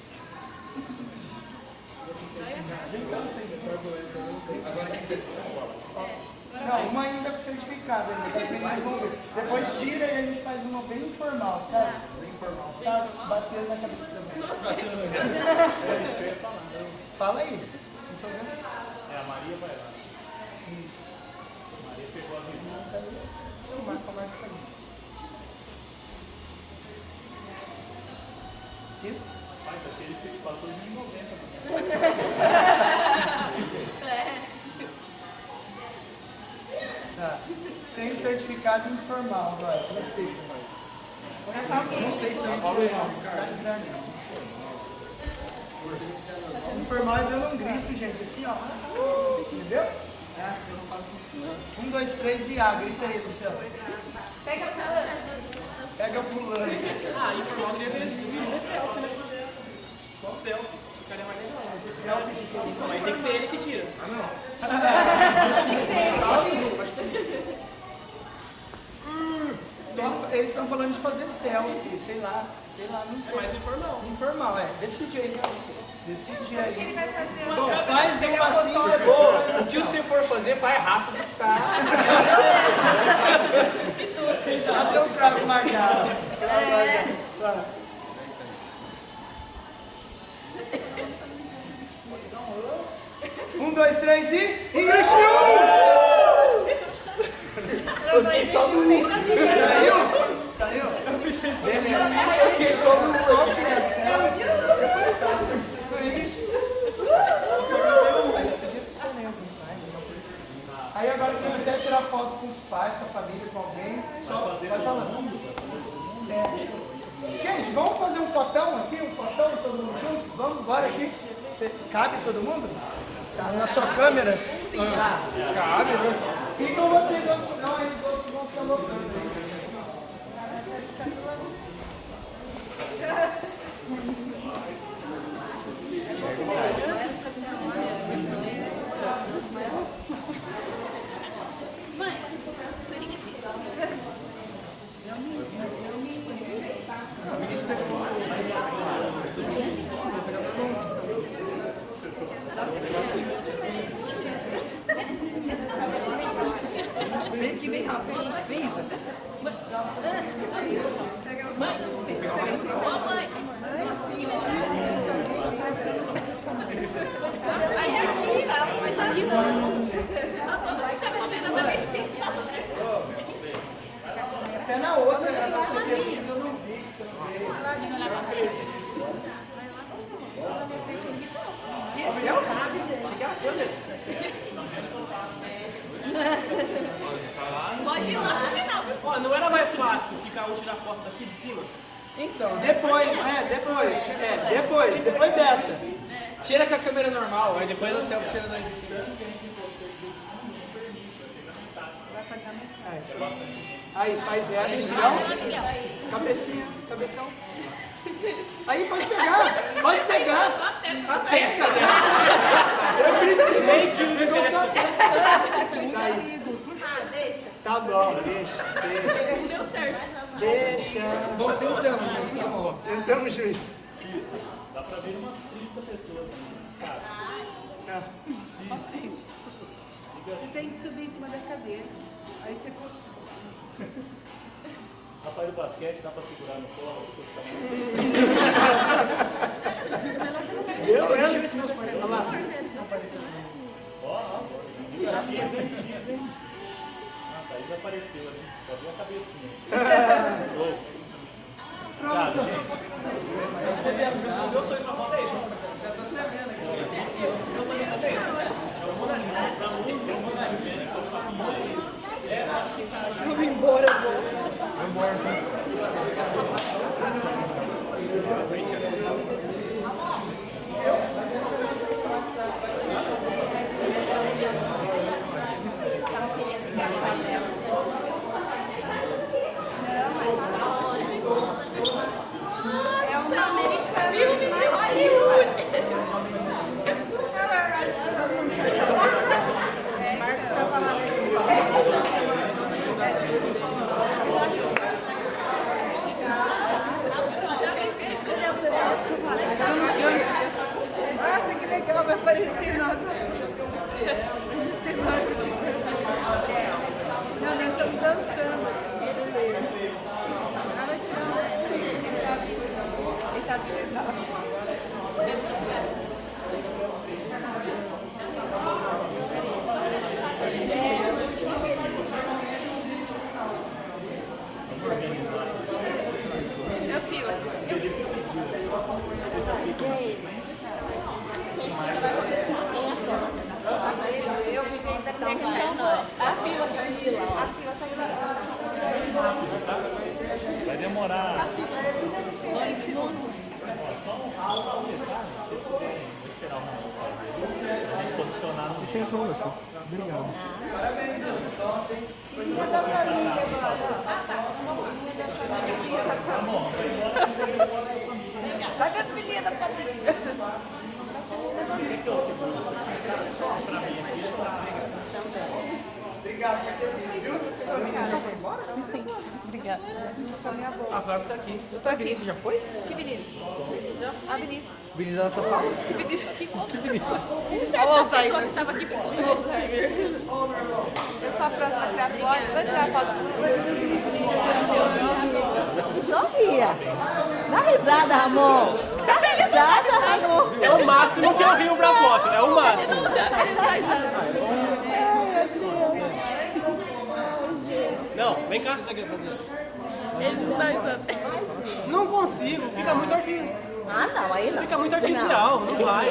Não, uma ainda com certificado, depois vem mais um. Depois tira e a gente faz uma bem informal, sabe? Bem informal. Sabe? Batendo na cabeça também. Fala aí. Não tô vendo. A Maria vai lá. A Maria pegou a visão. O Marcos tá ali. Isso? Rapaz, aquele que passou de 1,90. Tá. Sem certificado informal, vai. Perfeito. Não sei se é informal. Informal é dando um grito, gente, assim, ó. Entendeu? 1, 2, 3 e A. Grita aí, Luciano. Pega pulando. Pega pulando. Ah, informal deveria ser selfie, né? Qual selfie? Ficaria mais legal. Selfie de quem? Mas tem que ser ele que tira. Ah, não. Tem que ser ele que tira. Eles estão falando de fazer selfie, sei lá, não sei. É mais informal. Informal, decide aí. Decide aí. O que ele vai fazer? Bom, faz uma assim. Boa. O que você for fazer, faz rápido. Tá. Até o cravo marcado. Tá. Um, dois, três e... English 1! Saiu? Beleza. Qual que é? Aí agora quem quiser tirar foto com os pais, com a família, com alguém, só vai falando. Gente, vamos fazer um fotão aqui? Um fotão todo mundo junto? Vamos, bora aqui. Cabe todo mundo? Tá na sua câmera? Cabe, né? Ficam vocês outros, senão aí os outros vão se alocando. Mãe, Vem aqui, vem rápido. Vem, Isa. mãe, aí aqui, lá, mas aqui vamos. Até na outra, era pra você ter vindo, eu não vi que você não veio. Eu acredito. E esse é o rádio, gente. Cheguei a câmera. Pode ir lá no final, viu? Ó, não era mais fácil ficar um tirar foto daqui de cima? Então, depois dessa. Tira com a câmera normal, aí depois você tira daí de cima. Aí, faz essa, então. Cabeção. Aí, pode pegar. A testa dela. Eu gritei que pegou só a testa. Tá isso. Deixa. Tá bom, deixa. Deu certo. Deixa. Bom, tentamos, juiz, tá bom. Tentamos, juiz. Dá pra ver umas 30 pessoas ali. Cara, Você tem que subir em cima da cadeira. Aí você consegue. rapaz do basquete, dá pra segurar no colo. Deu, olha lá. Ó, já fiz, hein? Ah, tá, aí já apareceu ali. Só viu a cabecinha. Pronto. Eu sou pra foto, é isso? Já tá tremendo aqui. Eu sou pra foto, é isso? Eu vou embora, Nossa, que legal, vai aparecer nós. Não, nós estamos dançando. Ela vai tirar ele tá desfilando. Na fila. Eu fiquei ainda perguntando a fila tá indo lá. A fila tá indo lá. Vai demorar. 2 segundos. Só um detalhe, se vocês puderem, vou esperar um minuto pra gente posicionar no... Licença, moça. Obrigado. Parabéns, vai ver as meninas pra dentro. Obrigado por ter vindo, viu? Obrigada. Licença. Obrigada. A Flávia tá aqui. Eu tô aqui. Vinícius já foi? Que Vinícius? A Vinícius. Vinícius da nossa sala? Que Vinícius? Que Vinícius? A pessoa que tava aqui ficou. Eu sou a próxima a tirar foto. Vou tirar foto. Sorria. Dá risada, Ramon. Dá risada, Ramon. É o máximo que eu rio pra foto. É o máximo. Não, vem cá. Ele não dá risada. Não consigo, fica muito artificial. Ah, não, aí não. Fica muito artificial, não vai.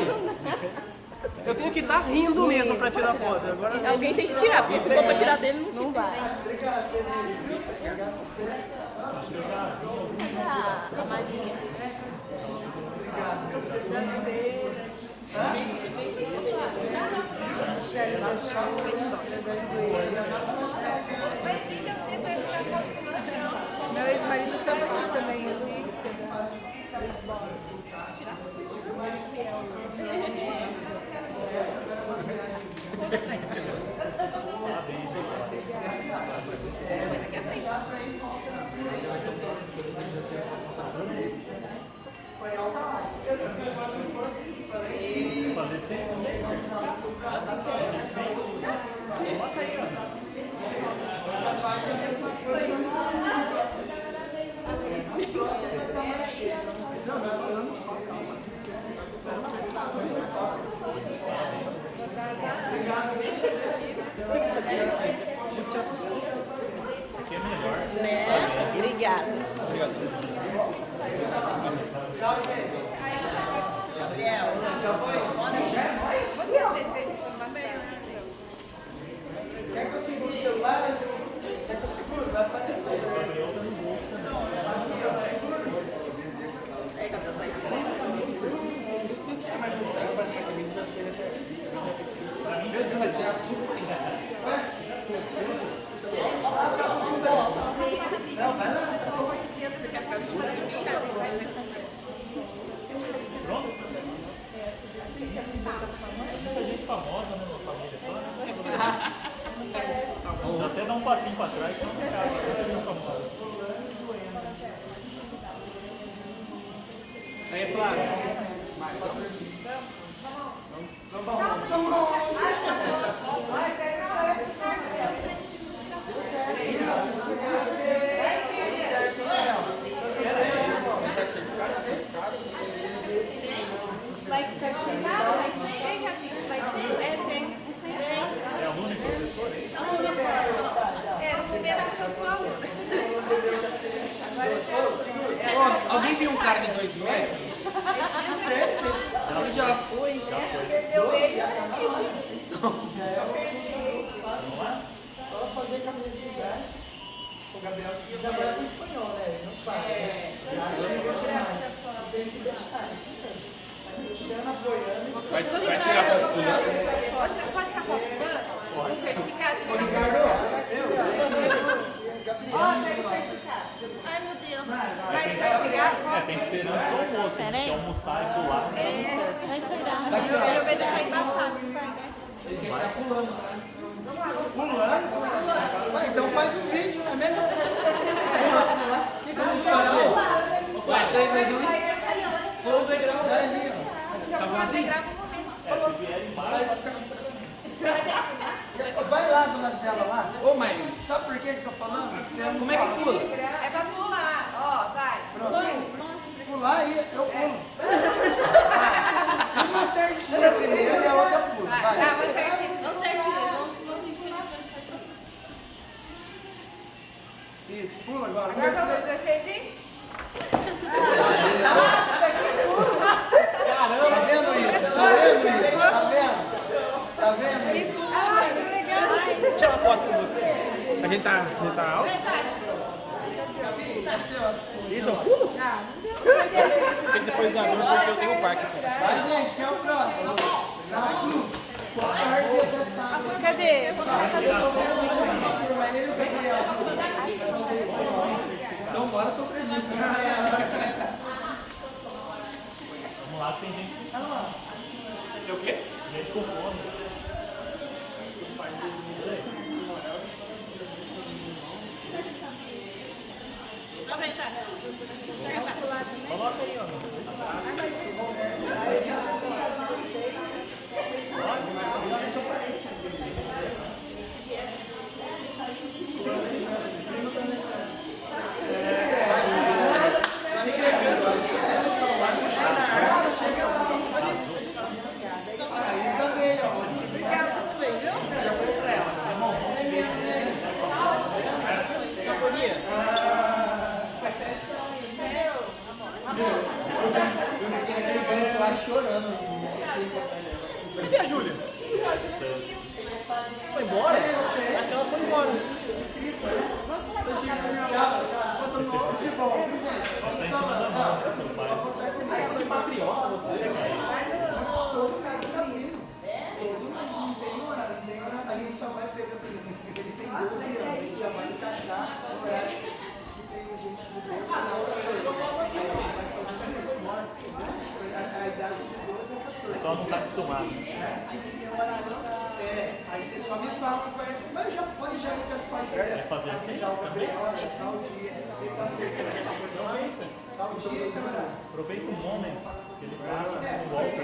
Eu tenho que estar rindo mesmo pra tirar foto. Agora... Alguém tem que tirar, porque se for pra tirar dele, não vai. A Maria. Meu ex-marido estava aqui também, eu vi. Fazer sempre. Bota aí, ó. Faz a mesma coisa. Aqui é melhor. Né? Obrigada. Gabriel, já foi? Quer que eu segure o celular? Quer que eu segure? Vai aparecer. Meu Deus, vai tirar tudo. Não, vai lá. Você quer ficar junto? Vai fazer. Pronto? Muita gente famosa, né, na família só, né? Vou até dar um passinho pra trás, só pra cá, muita gente famosa. Aí, Flávio. Vai certificado? Vai ser, Gabi? Vai ser? É, sim. É aluno e professor? É, no primeiro eu sou sua aluna. Agora você é Ó, alguém viu um cara de 2 metros? Não sei, vocês sabem. Ele já foi. perdeu ele, Então, já é só fazer cabeça de gás. O Gabriel trabalha com espanhol, né? Ele não faz, né? Chega demais. E tem que deixar, isso mesmo. Deixando, apoiando. Vai tirar foto do lado? Pode tirar foto do lado? Com certificado? Gabriel, certificado. Ai, meu Deus. Mas vai pegar a foto? Tem que ser antes do almoço, tem que almoçar e pular. Vai pegar. Ele obedecer embaçado, não vai? Ele quer ficar pulando. Pulando? Ué, então faz um vídeo, não é mesmo? O que eu tenho que fazer? Vai, 3, 2, 1. vai ali, ó. Então vamos fazer grava um momento. Se vier embaixo, Vai lá do lado dela lá. Ô, mãe, sabe por que eu tô falando? Como é que pula? É pra pular, ó, vai. Pular aí, eu pulo. Uma certinha primeiro e a outra pula. Vai, Vai. tá, uma certinha. Não certinho, não finge que Isso, pula agora. Agora vamos, 2, 3 e... Nossa, que pulo! Caramba! Tá vendo isso? Tá vendo isso? Tá vendo? Tá vendo isso? Ah, que legal! Deixa eu tirar uma foto com você. A gente tá alto? Isso é um pulo? Tem que depois abrir porque eu tenho um parque. Vai, gente, quem é o próximo? Nosso quarto até sábado. Cadê? Então bora sofrer junto. vamos lá, tem gente com fome. Tem o quê? Gente com fome. Coloca aí, ó. Cadê a Júlia? Foi embora? Acho que ela foi embora. Tchau, tudo de bom, viu, gente? Que patriota você. A gente só vai pegar, por exemplo, ele tem 12 anos, a gente já vai encaixar no horário que tem gente de 12 anos. A idade de 12 a 14. O pessoal não está acostumado. Aí você só me fala qual é a mas já pode já ir com as páginas. Quer fazer assim também? Tal dia, ele tá cercando essa coisa lá. Tal dia, então, Aproveita o momento que ele passa em volta.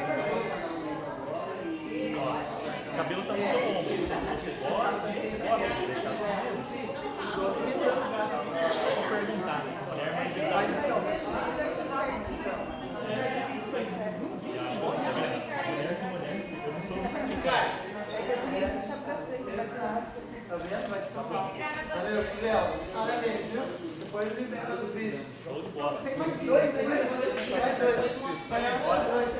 Ó, o cabelo tá no seu ombro. Se você gosta, você deixar assim mesmo. Vou perguntar. Mulher mais idade. Eu não sou muito explicar. Tá vendo? Vai ser mal. Valeu, Léo. Parabéns, viu? Depois libera os vídeos. Show de bola. Tem mais dois aí, né? Tem mais dois. Espanhol só dois.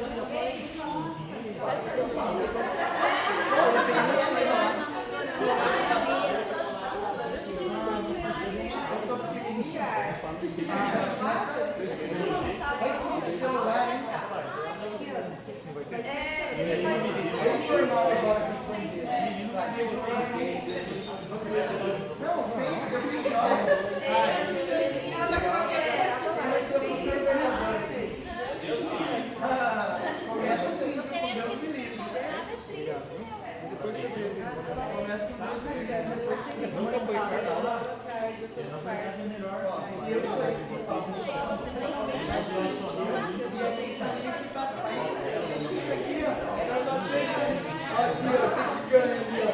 Eu sou pequenininha. Vai com o celular, hein? Informal agora que não, sempre eu fiz jovem. Começa assim, com Deus me livre. Depois você vê. Começa com Deus me livre. Depois você vê. Nunca foi carnal. Se eu sou esse e aqui tá aqui pra trás. Aqui, ó. Aqui, ó. Ficando ali, ó.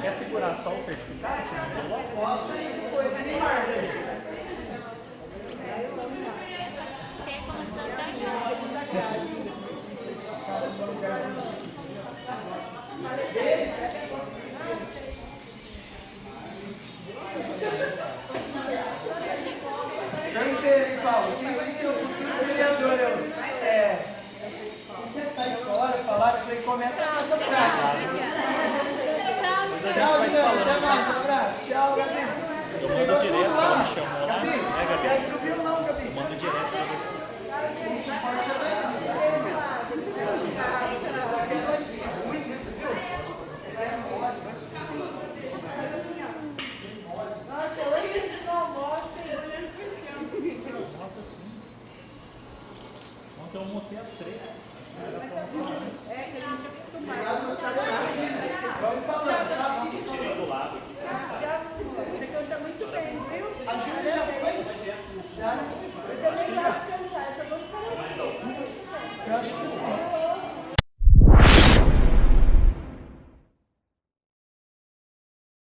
Quer segurar só o certificado? Posso ir depois, me marca. Perguntei, Paulo, quem vai ser o futuro vereador? Quem sai fora, falaram, eu falei, começa com essa frase. Tchau, Guilherme, até mais, abraço. Tchau, Gabi. Eu mando direto, ela me chamou lá. Gabi, já subiu não, Gabi? Eu mando direto pra você. O suporte já tá aí. Ruim, você viu? Ele é mole. Nossa, hoje a gente não almoça. É que a gente acostumado. Vamos falar.